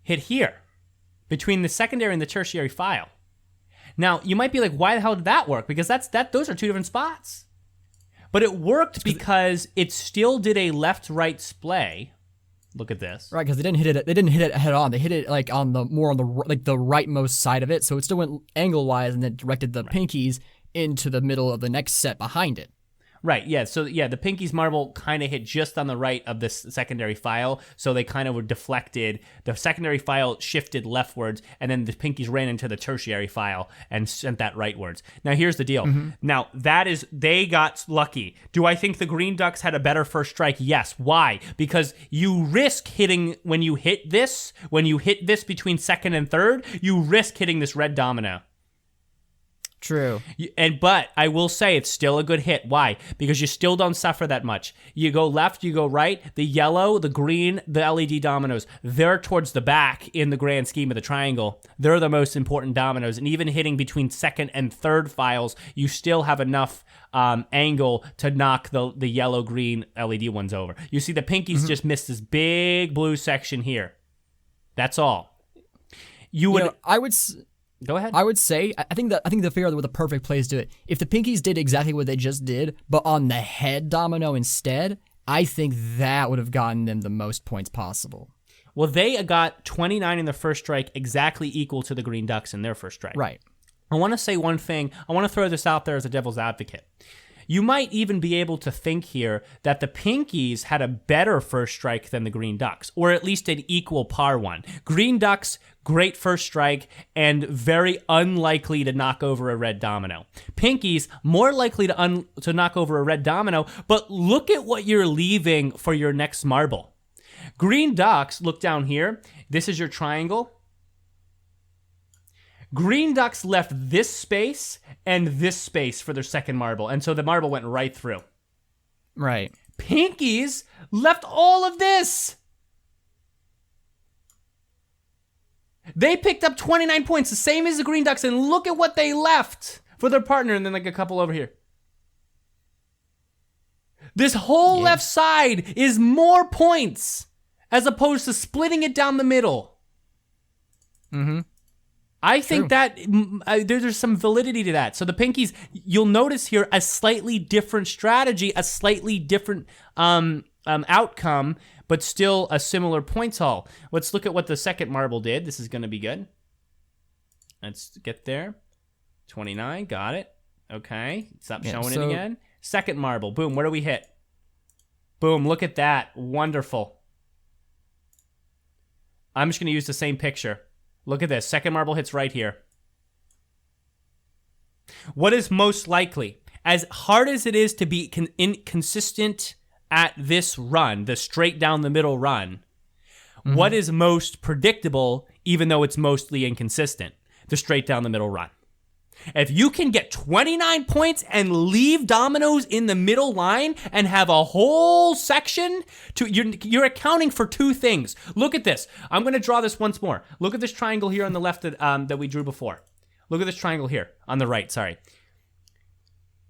hit here between the secondary and the tertiary file. Now, you might be like, why the hell did that work? Because those are two different spots. But it worked because it still did a left-right splay. Look at this. Right, because they didn't hit it head on. They hit it like on the rightmost side of it, so it still went angle-wise and then directed the pinkies into the middle of the next set behind it. Right, yeah. So, yeah, the pinkies marble kind of hit just on the right of this secondary file, so they kind of were deflected. The secondary file shifted leftwards, and then the pinkies ran into the tertiary file and sent that rightwards. Now, here's the deal. Now, they got lucky. Do I think the green ducks had a better first strike? Yes. Why? Because you risk hitting, when you hit this between second and third, you risk hitting this red domino. True. But I will say it's still a good hit. Why? Because you still don't suffer that much. You go left, you go right. The yellow, the green, the LED dominoes, they're towards the back in the grand scheme of the triangle. They're the most important dominoes. And even hitting between second and third files, you still have enough angle to knock the yellow-green LED ones over. You see the pinkies just missed this big blue section here. That's all. I would... Go ahead. I would say I think the figure out the perfect place to do it. If the pinkies did exactly what they just did, but on the head domino instead, I think that would have gotten them the most points possible. Well, they got 29 in the first strike, exactly equal to the green ducks in their first strike. Right. I want to say one thing. I want to throw this out there as a devil's advocate. You might even be able to think here that the pinkies had a better first strike than the green ducks, or at least an equal par one. Green ducks, great first strike, and very unlikely to knock over a red domino. Pinkies, more likely to knock over a red domino, but look at what you're leaving for your next marble. Green ducks, look down here. This is your triangle. Green ducks left this space and this space for their second marble, and so the marble went right through. Right. Pinkies left all of this. They picked up 29 points, the same as the green ducks, and look at what they left for their partner, and then like a couple over here. This whole left side is more points as opposed to splitting it down the middle. Mm-hmm. I think that there's some validity to that. So the pinkies, you'll notice here a slightly different strategy, a slightly different outcome, but still a similar points haul. Let's look at what the second marble did. This is going to be good. Let's get there. 29, got it. Okay, stop showing it again. Second marble, boom, where do we hit? Boom, look at that, wonderful. I'm just going to use the same picture. Look at this. Second marble hits right here. What is most likely? As hard as it is to be inconsistent at this run, the straight down the middle run, what is most predictable, even though it's mostly inconsistent? The straight down the middle run. If you can get 29 points and leave dominoes in the middle line and have a whole section, you're accounting for two things. Look at this. I'm going to draw this once more. Look at this triangle here on the left that we drew before. Look at this triangle here on the right, sorry.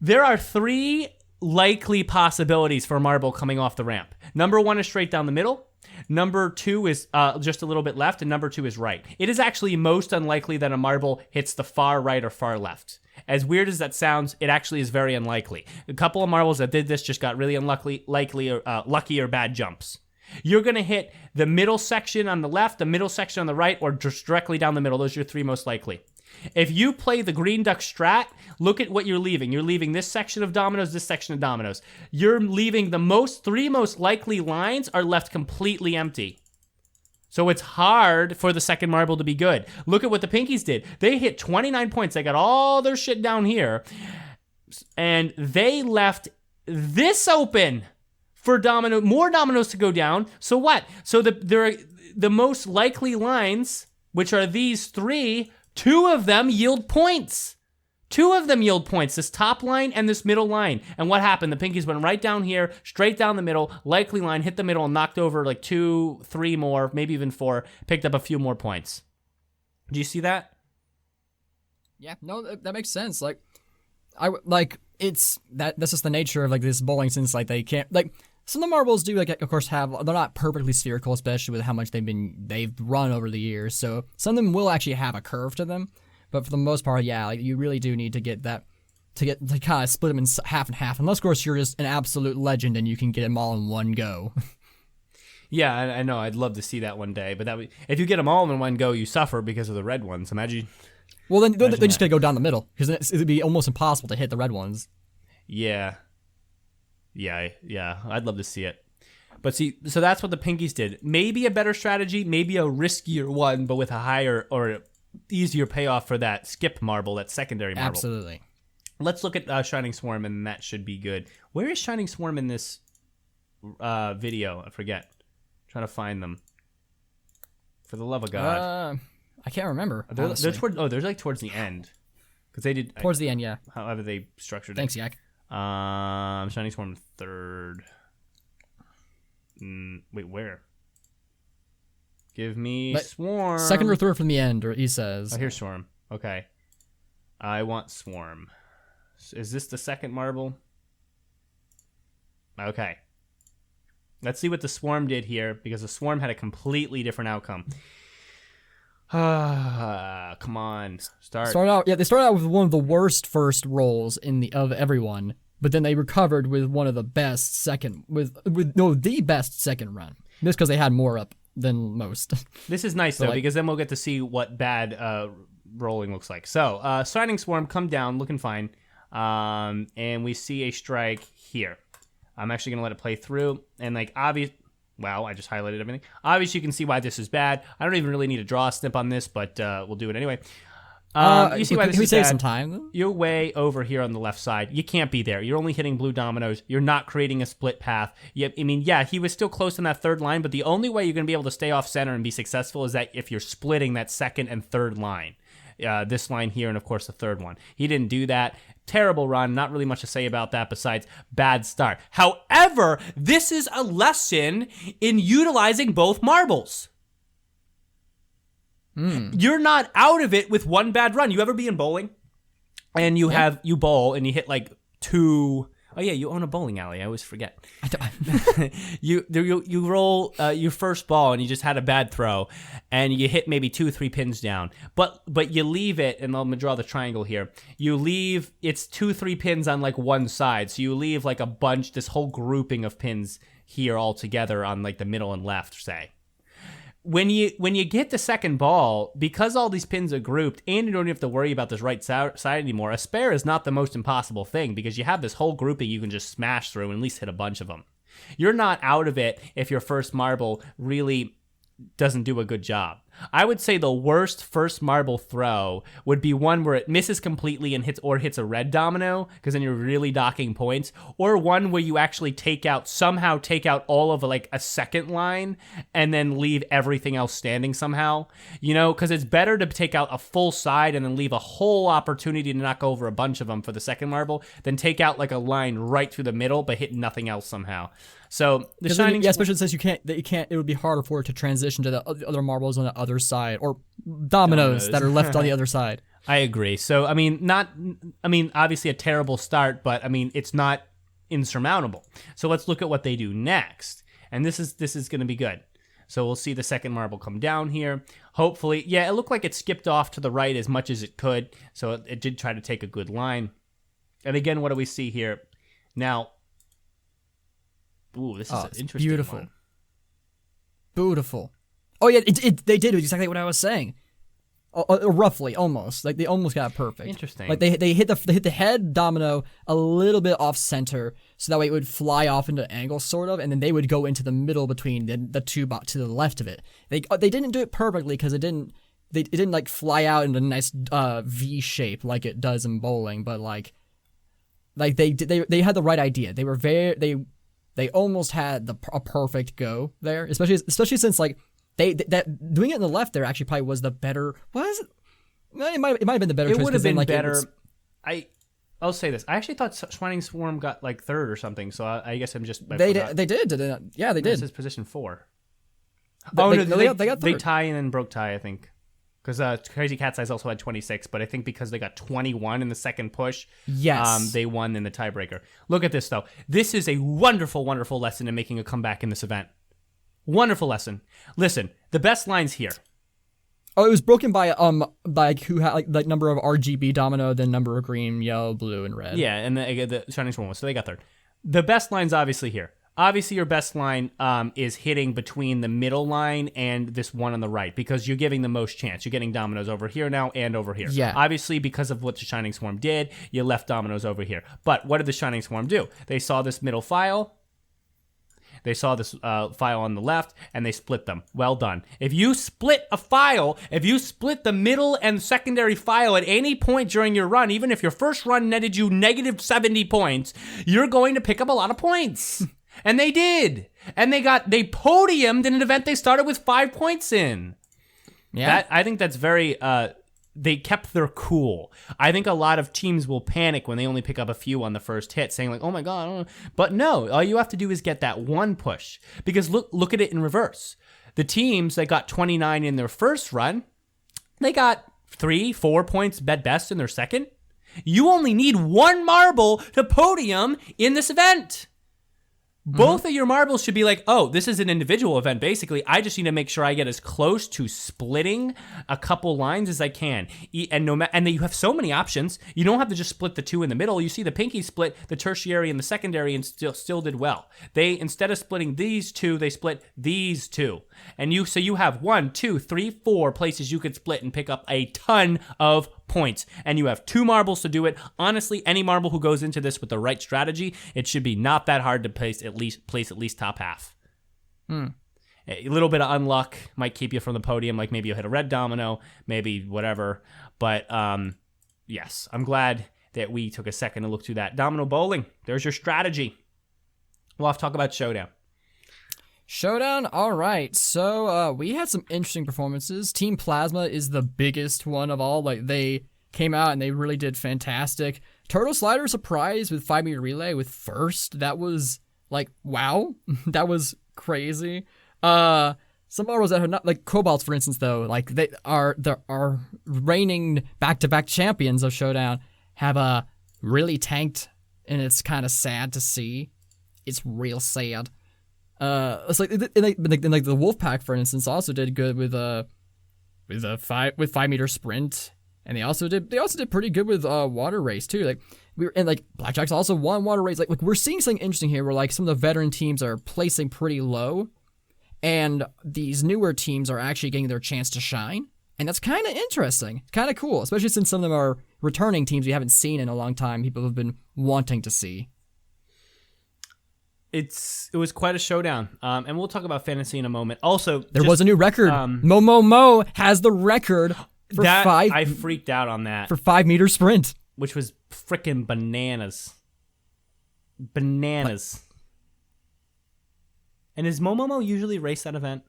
There are three likely possibilities for a marble coming off the ramp. Number one is straight down the middle. Number two is just a little bit left, and number two is right. It is actually most unlikely that a marble hits the far right or far left. As weird as that sounds, it actually is very unlikely. A couple of marbles that did this just got really lucky or bad jumps. You're going to hit the middle section on the left, the middle section on the right, or just directly down the middle. Those are your three most likely. If you play the green duck strat, look at what you're leaving. You're leaving this section of dominoes, this section of dominoes. You're leaving the three most likely lines are left completely empty. So it's hard for the second marble to be good. Look at what the Pinkies did. They hit 29 points. They got all their shit down here. And they left this open for more dominoes to go down. So what? So the most likely lines, which are these three, two of them yield points. This top line and this middle line. And what happened? The Pinkies went right down here, straight down the middle, likely line, hit the middle, and knocked over like 2, 3 more, maybe even 4, picked up a few more points. Do you see that? Yeah, no, that makes sense. Like, it's that's just the nature of like this bowling, since like they can't like some of the marbles do like of course they're not perfectly spherical, especially with how much they've run over the years. So some of them will actually have a curve to them, but for the most part, yeah, like you really do need to get that to kind of split them in half and half. Unless of course you're just an absolute legend and you can get them all in one go. Yeah, I know. I'd love to see that one day, but if you get them all in one go, you suffer because of the red ones. Imagine. Well, then they just gotta go down the middle because it'd be almost impossible to hit the red ones. Yeah. I'd love to see it. But see, so that's what the Pinkies did. Maybe a better strategy, maybe a riskier one, but with a higher or easier payoff for that skip marble, that secondary marble. Absolutely. Let's look at Shining Swarm, and that should be good. Where is Shining Swarm in this video? I forget. I'm trying to find them. For the love of God. I can't remember. They're like towards the end. Because they did... Towards the end, yeah. However they structured it. Thanks, Yak. Shining Swarm third. Wait, where? Give me Swarm. Second or third from the end, or he says. Oh, here's Swarm. Okay. I want Swarm. Is this the second marble? Okay. Let's see what the Swarm did here, because the Swarm had a completely different outcome. Come on. They started out with one of the worst first rolls of everyone, but then they recovered with one of the best the best second run. Just because they had more up than most. This is nice though, because then we'll get to see what bad rolling looks like. So, Shining Swarm come down, looking fine, and we see a strike here. I'm actually gonna let it play through, and like obvious. Wow, I just highlighted everything. Obviously, you can see why this is bad. I don't even really need to draw a snip on this, but we'll do it anyway. You see why this is bad. Some time? You're way over here on the left side. You can't be there. You're only hitting blue dominoes. You're not creating a split path. He was still close on that third line, but the only way you're going to be able to stay off center and be successful is that if you're splitting that second and third line. This line here, and of course the third one. He didn't do that. Terrible run. Not really much to say about that besides bad start. However, this is a lesson in utilizing both marbles. You're not out of it with one bad run. You ever be in bowling and you bowl and you hit like 2... Oh yeah, you own a bowling alley. I always forget. I don't. You roll your first ball and you just had a bad throw, and you hit maybe 2 or 3 pins down. But you leave it, and I'm gonna draw the triangle here. You leave it's 2 or 3 pins on like one side, so you leave like a bunch, this whole grouping of pins here all together on like the middle and left, say. When you get the second ball, because all these pins are grouped, and you don't have to worry about this right side anymore, a spare is not the most impossible thing, because you have this whole grouping you can just smash through and at least hit a bunch of them. You're not out of it if your first marble really doesn't do a good job. I would say the worst first marble throw would be one where it misses completely and hits a red domino, because then you're really docking points, or one where you actually somehow take out all of like a second line and then leave everything else standing somehow, because it's better to take out a full side and then leave a whole opportunity to knock over a bunch of them for the second marble than take out like a line right through the middle but hit nothing else somehow. So the Shining, especially since you can't. It would be harder for it to transition to the other marbles on the other side, or dominoes that are left on the other side. I agree. So obviously a terrible start, but it's not insurmountable. So let's look at what they do next, and this is going to be good. So we'll see the second marble come down here. Hopefully, it looked like it skipped off to the right as much as it could, so it did try to take a good line. And again, what do we see here now? Ooh, this is an interesting beautiful one. Beautiful. Oh yeah, they did exactly what I was saying. roughly, almost. Like they almost got it perfect. Interesting. Like they hit the head domino a little bit off center, so that way it would fly off into an angle, sort of, and then they would go into the middle between the two to the left of it. They didn't do it perfectly because it didn't like fly out in a nice V shape like it does in bowling, but like they had the right idea. They were they almost had a perfect go there, especially since like that doing it in the left there actually probably was the better. Was it? It might have been the better. It choice would have been like, better. I'll say this. I actually thought Shining Swarm got like third or something. So I guess I'm just. They did. Yeah, they did. This is position 4. They got third. They tie and then broke tie, I think. Because Crazy Cat's Eyes also had 26, but I think because they got 21 in the second push, yes, they won in the tiebreaker. Look at this, though. This is a wonderful, wonderful lesson in making a comeback in this event. Wonderful lesson. Listen, the best line's here. Oh, it was broken by who had like number of RGB domino, then number of green, yellow, blue, and red. Yeah, and the Shining Swarm was, so they got third. The best line's obviously here. Obviously, your best line is hitting between the middle line and this one on the right because you're giving the most chance. You're getting dominoes over here now and over here. Yeah. Obviously, because of what the Shining Swarm did, you left dominoes over here. But what did the Shining Swarm do? They saw this middle file. They saw this file on the left, and they split them. Well done. If you split a file, if you split the middle and secondary file at any point during your run, even if your first run netted you negative 70 points, you're going to pick up a lot of points. And they did. And they podiumed in an event they started with 5 points in. Yeah. I think that's very, they kept their cool. I think a lot of teams will panic when they only pick up a few on the first hit, saying like, oh my God, I don't know. But no, all you have to do is get that one push. Because look at it in reverse. The teams that got 29 in their first run, they got 3-4 points at best in their second. You only need one marble to podium in this event. Both of your marbles should be like, oh, this is an individual event. Basically, I just need to make sure I get as close to splitting a couple lines as I can. And then you have so many options. You don't have to just split the two in the middle. You see the Pinkies split the tertiary and the secondary and still did well. They, instead of splitting these two, they split these two. And so you have 1, 2, 3, 4 places you could split and pick up a ton of points. And you have 2 marbles to do it. Honestly, any marble who goes into this with the right strategy, it should be not that hard to place at least top half. A little bit of unluck might keep you from the podium, like maybe you'll hit a red domino, maybe whatever. But yes, I'm glad that we took a second to look through that. Domino Bowling, there's your strategy. We'll have to talk about Showdown. Showdown, all right. So we had some interesting performances. Team Plasma is the biggest one of all. Like they came out and they really did fantastic. Turtle Slider surprised with 5-meter relay with first. That was like wow, that was crazy. Some marbles that are not like Cobalts, for instance, though, like they are reigning back-to-back champions of Showdown have really tanked, and it's kind of sad to see. It's real sad. It's like the Wolfpack, for instance, also did good with 5-meter sprint, and they also did pretty good with water race too. Like Blackjack's also won water race. Like we're seeing something interesting here, where like some of the veteran teams are placing pretty low, and these newer teams are actually getting their chance to shine, and that's kind of interesting, kind of cool, especially since some of them are returning teams we haven't seen in a long time. People have been wanting to see. It was quite a showdown, and we'll talk about fantasy in a moment. Also, there was a new record. Mo has the record for that, 5. I freaked out on that for 5-meter sprint, which was freaking bananas. Bananas. And does Momomo usually race that event?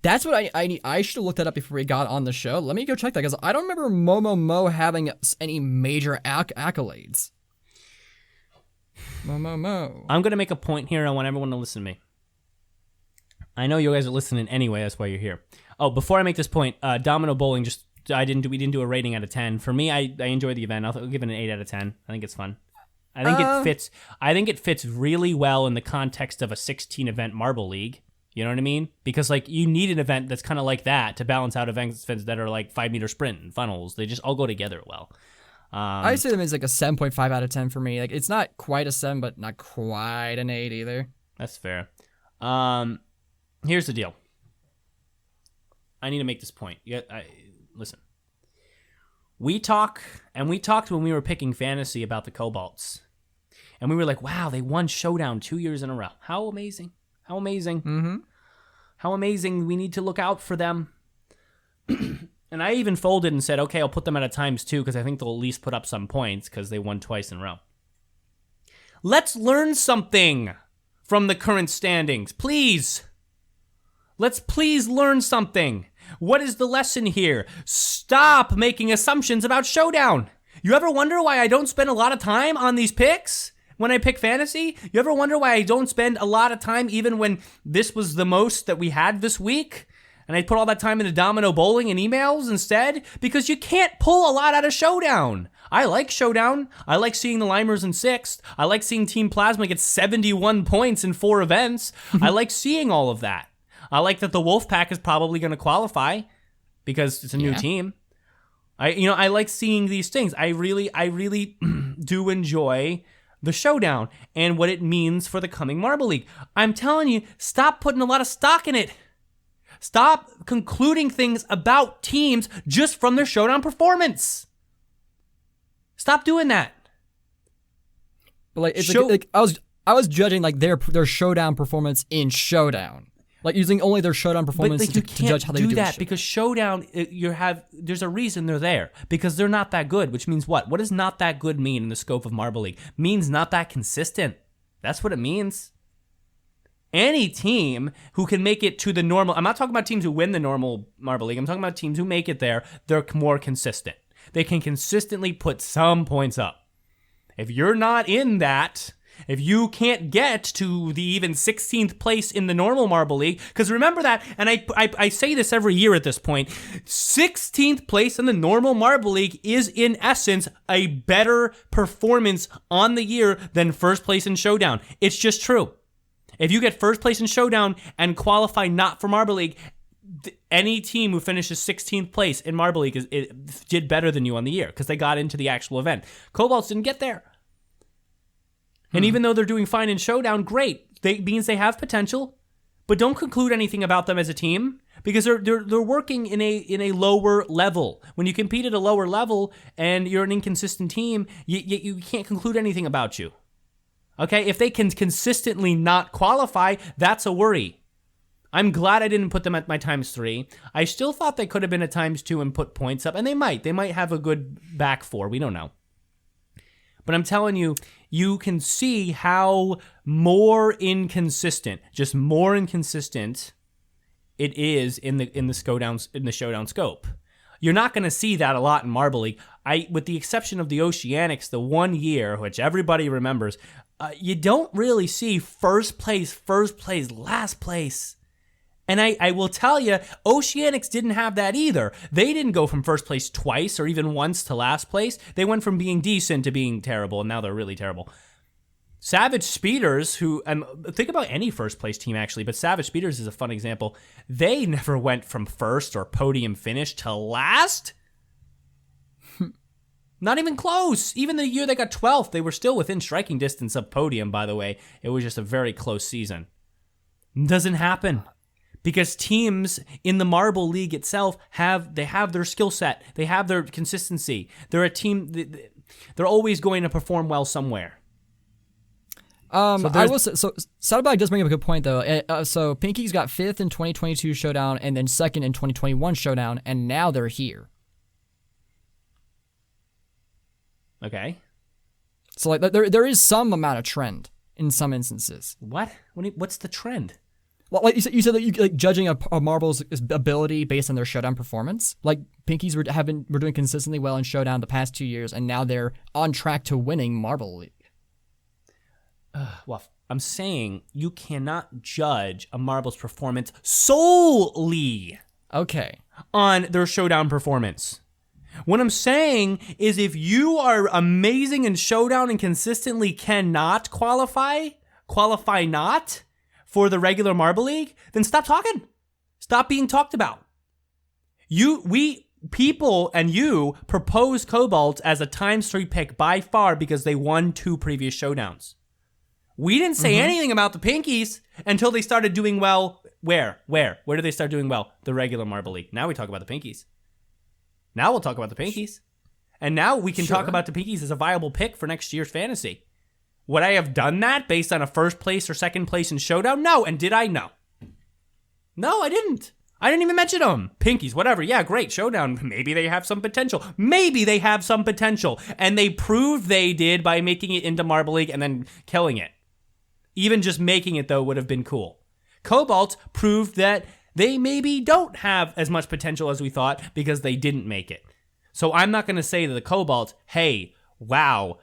That's what I should have looked that up before we got on the show. Let me go check that because I don't remember Momomo having any major accolades. Mo. I'm going to make a point here. I want everyone to listen to me. I know you guys are listening anyway. That's why you're here. Oh, before I make this point, Domino Bowling, we didn't do a rating out of 10. For me, I enjoyed the event. I'll give it an 8 out of 10. I think it's fun. I think it fits really well in the context of a 16 event marble league. You know what I mean? Because like you need an event that's kind of like that to balance out events that are like 5-meter sprint and funnels. They just all go together well. I say them as like a 7.5 out of 10 for me. Like it's not quite a 7, but not quite an 8 either. That's fair. Here's the deal. I need to make this point. listen. We talked when we were picking fantasy about the Cobalts. And we were like, wow, they won Showdown 2 years in a row. How amazing. How amazing. Mm-hmm. How amazing. We need to look out for them. And I even folded and said, okay, I'll put them at a ×2 because I think they'll at least put up some points because they won twice in a row. Let's learn something from the current standings. Please. Let's please learn something. What is the lesson here? Stop making assumptions about Showdown. You ever wonder why I don't spend a lot of time on these picks when I pick fantasy? You ever wonder why I don't spend a lot of time even when this was the most that we had this week? And I put all that time into Domino Bowling and emails instead? Because you can't pull a lot out of Showdown. I like Showdown. I like seeing the Limers in 6th. I like seeing Team Plasma get 71 points in 4 events. I like seeing all of that. I like that the Wolfpack is probably going to qualify because it's a new team. I like seeing these things. I really do enjoy the Showdown and what it means for the coming Marble League. I'm telling you, stop putting a lot of stock in it. Stop concluding things about teams just from their Showdown performance. Stop doing that. But like, it's like I was judging like their Showdown performance in Showdown. Like using only their Showdown performance to judge how they do that because Showdown, there's a reason they're there because they're not that good, which means what? What does not that good mean in the scope of Marble League? Means not that consistent. That's what it means. Any team who can make it to the normal, I'm not talking about teams who win the normal Marble League. I'm talking about teams who make it there. They're more consistent. They can consistently put some points up. If you're not in that, if you can't get to the even 16th place in the normal Marble League, because remember that, and I say this every year at this point, 16th place in the normal Marble League is in essence a better performance on the year than first place in Showdown. It's just true. If you get first place in Showdown and qualify not for Marble League, any team who finishes 16th place in Marble League did better than you on the year because they got into the actual event. Cobalts didn't get there. And even though they're doing fine in Showdown, great. It means they have potential, but don't conclude anything about them as a team because they're working in a lower level. When you compete at a lower level and you're an inconsistent team, you can't conclude anything about you. Okay, if they can consistently not qualify, that's a worry. I'm glad I didn't put them at my ×3. I still thought they could have been a ×2 and put points up, and they might. They might have a good back 4. We don't know. But I'm telling you, you can see how more inconsistent it is in the Showdown scope. You're not going to see that a lot in Marble League. With the exception of the Oceanics, the 1 year, which everybody remembers, you don't really see first place, last place. And I will tell you, Oceanics didn't have that either. They didn't go from first place twice or even once to last place. They went from being decent to being terrible, and now they're really terrible. Savage Speeders, and think about any first place team actually, but Savage Speeders is a fun example. They never went from first or podium finish to last. Not even close. Even the year they got 12th, they were still within striking distance of podium, by the way. It was just a very close season. Doesn't happen. Because teams in the Marble League itself have their skill set. They have their consistency. They're a team. They're always going to perform well somewhere. I will say, so Saddlebag does bring up a good point though. So Pinkies got 5th in 2022 Showdown and then 2nd in 2021 Showdown, and now they're here. Okay. So like there is some amount of trend in some instances. What? What's the trend? Well, like you said that you like judging a Marble's ability based on their Showdown performance. Like Pinkies were doing consistently well in Showdown the past 2 years, and now they're on track to winning Marble League. Well, I'm saying you cannot judge a Marble's performance solely on their Showdown performance. What I'm saying is if you are amazing in Showdown and consistently cannot qualify not for the regular Marble League, then stop talking. Stop being talked about. People and you proposed Cobalt as a ×3 pick by far because they won 2 previous Showdowns. We didn't say anything about the Pinkies until they started doing well. Where did they start doing well? The regular Marble League. Now we talk about the Pinkies. Now we'll talk about the Pinkies. And now we can talk Sure. about the Pinkies as a viable pick for next year's fantasy. Would I have done that based on a first place or second place in Showdown? No. And did I? No. No, I didn't. I didn't even mention them. Pinkies, whatever. Yeah, great. Showdown. Maybe they have some potential. Maybe they have some potential. And they proved they did by making it into Marble League and then killing it. Even just making it, though, would have been cool. Cobalt proved that they maybe don't have as much potential as we thought because they didn't make it. So I'm not going to say to the Cobalt, hey, wow,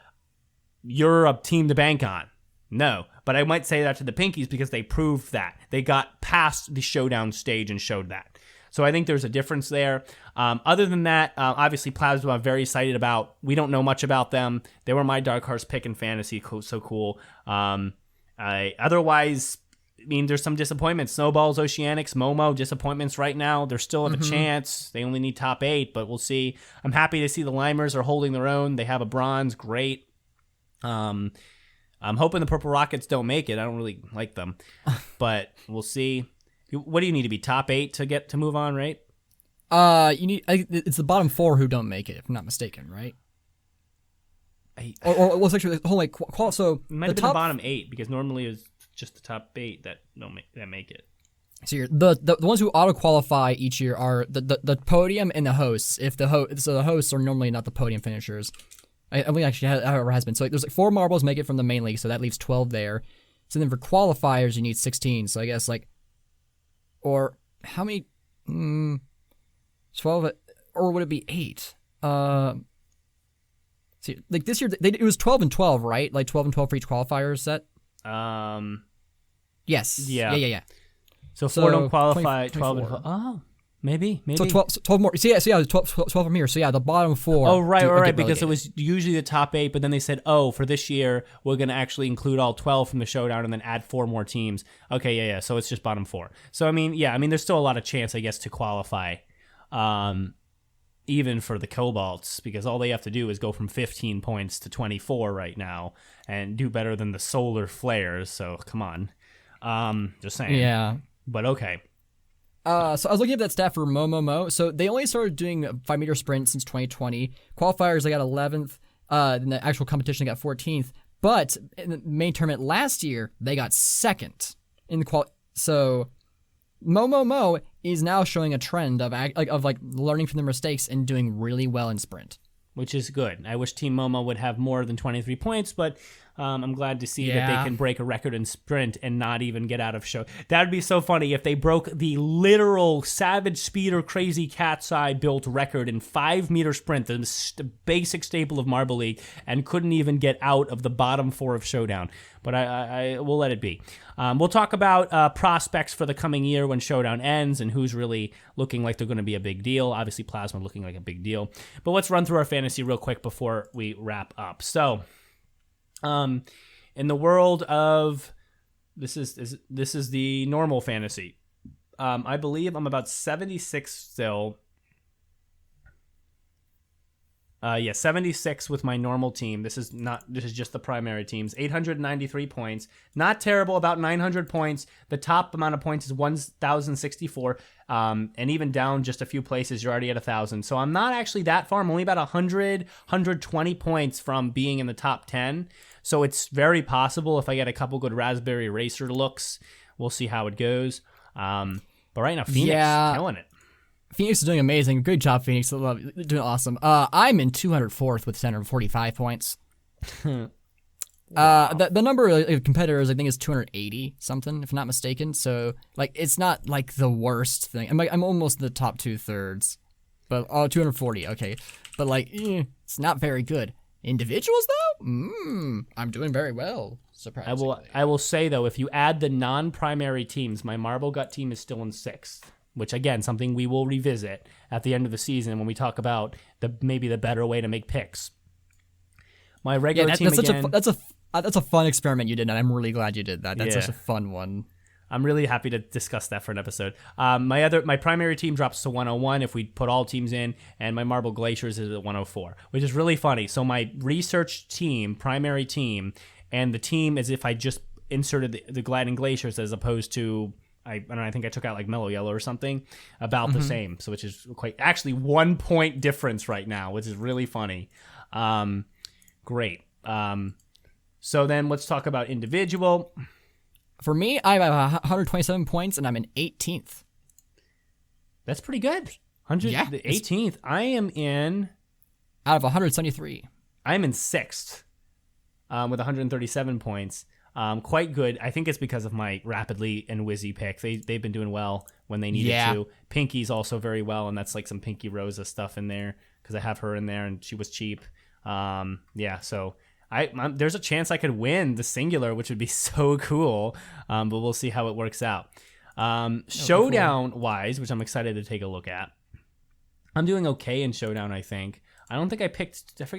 you're a team to bank on. No, but I might say that to the Pinkies because they proved that. They got past the Showdown stage and showed that. So I think there's a difference there. Other than that, obviously Plasma I'm very excited about. We don't know much about them. They were my dark horse pick in fantasy. So cool. Otherwise, I mean, there's some disappointments. Snowballs, Oceanics, Momo, disappointments right now. They're still have a chance. They only need top 8, but we'll see. I'm happy to see the Limers are holding their own. They have a bronze. Great. I'm hoping the Purple Rockets don't make it. I don't really like them, but we'll see. What do you need to be top 8 to move on, right? It's the bottom 4 who don't make it, if I'm not mistaken, right? Or what's actually the whole like so it might have been the bottom 8 because normally it's just the top 8 that make it. So the ones who auto qualify each year are the podium and the hosts. If the hosts are normally not the podium finishers. I mean, actually, however has been. So there's 4 marbles make it from the main league, so that leaves 12 there. So then for qualifiers, you need 16. So I guess or how many? 12, or would it be 8? See, this year it was 12 and 12, right? 12 and 12 for each qualifier set. Yes. Yeah. So 4 don't qualify. 12 and 12. Oh. Maybe. So 12 more. So yeah, 12 from here. So yeah, the bottom 4. Oh, right. Because it was usually the top 8, but then they said, for this year, we're going to actually include all 12 from the Showdown and then add 4 more teams. Okay, yeah. So it's just bottom 4. So, I mean, there's still a lot of chance, I guess, to qualify, even for the Cobalts, because all they have to do is go from 15 points to 24 right now and do better than the Solar Flares. So, come on. Just saying. Yeah. But okay. So I was looking at that stat for Momo. So they only started doing 5-meter sprint since 2020. Qualifiers, they got 11th. In the actual competition, they got 14th. But in the main tournament last year, they got 2nd in the So Momo is now showing a trend of learning from their mistakes and doing really well in sprint, which is good. I wish Team Momo would have more than 23 points, but I'm glad to see that they can break a record in sprint and not even get out of show. That would be so funny if they broke the literal Savage Speeder Crazy Cat's Eye built record in 5-meter sprint, the basic staple of Marble League, and couldn't even get out of the bottom 4 of Showdown. But I will let it be. We'll talk about prospects for the coming year when Showdown ends and who's really looking like they're going to be a big deal. Obviously, Plasma looking like a big deal. But let's run through our fantasy real quick before we wrap up. So, in the world of this is the normal fantasy. I believe I'm about 76 still. 76 with my normal team. This is just the primary teams. 893 points. Not terrible, about 900 points. The top amount of points is 1,064. And even down just a few places, you're already at 1,000. So I'm not actually that far. I'm only about 120 points from being in the top 10. So it's very possible if I get a couple good Raspberry Racer looks, we'll see how it goes. But right now, Phoenix killing it. Phoenix is doing amazing. Good job, Phoenix. Doing awesome. I'm in 204th with 145 points. Wow. The number of competitors, I think, is 280 something, if not mistaken. So it's not the worst thing. I'm almost in the top 2/3, but 240. Okay, but it's not very good. Individuals though, I'm doing very well. Surprisingly. I will say though, if you add the non-primary teams, my Marble Gut team is still in 6th. Which, again, something we will revisit at the end of the season when we talk about maybe the better way to make picks. My regular team that's a fun experiment you did, and I'm really glad you did that. That's such a fun one. I'm really happy to discuss that for an episode. My primary team drops to 101 if we put all teams in, and my Marble Glaciers is at 104, which is really funny. So my research team, primary team, and the team as if I just inserted the Gliding Glaciers as opposed to I don't know, I think I took out like Mellow Yellow or something, about the same. So which is quite actually 1 point difference right now, which is really funny. Great. So then let's talk about individual. For me, I have 127 points, and I'm in 18th. That's pretty good. 18th. I am in out of 173. I'm in 6th with 137 points. Quite good. I think it's because of my Rapidly and Wizzy pick. They've been doing well when they needed to. Pinky's also very well, and that's like some Pinky Rosa stuff in there because I have her in there and she was cheap. So there's a chance I could win the singular, which would be so cool. But we'll see how it works out. Showdown wise, which I'm excited to take a look at. I'm doing okay in Showdown, I think. I forget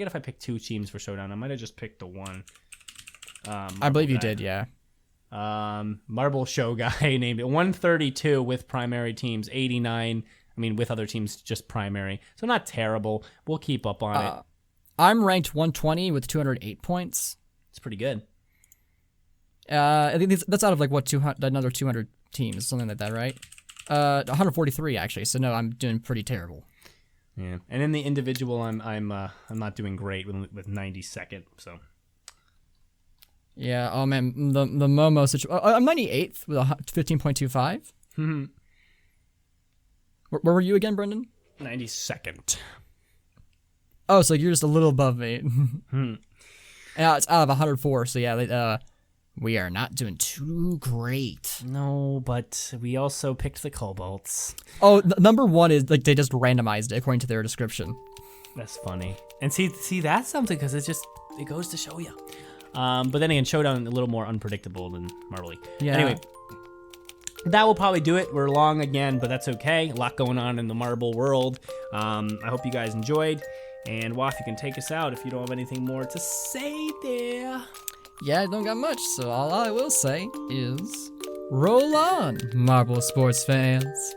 if I picked 2 teams for Showdown. I might have just picked the one. I believe you did, yeah. Marble Show guy named it 132 with primary teams, 89. I mean, with other teams, just primary. So not terrible. We'll keep up on it. I'm ranked 120 with 208 points. It's pretty good. I think that's out of like what 200, another 200 teams, something like that, right? 143 actually. So no, I'm doing pretty terrible. Yeah, and in the individual, I'm not doing great with 92nd. So. Yeah. Oh man, the Momo situation. I'm 98th with a 15.25. Where were you again, Brendan? 92nd. Oh, so you're just a little above me. Yeah, it's out of 104. So yeah, we are not doing too great. No, but we also picked the Cobalts. Oh, number 1 is like they just randomized it according to their description. That's funny. And see that's something because it goes to show you. But then again, Showdown a little more unpredictable than Marble League. Yeah. Anyway, that will probably do it. We're long again, but that's okay. A lot going on in the marble world. I hope you guys enjoyed. And Waff, you can take us out if you don't have anything more to say there. Yeah, I don't got much, so all I will say is roll on, Marble sports fans.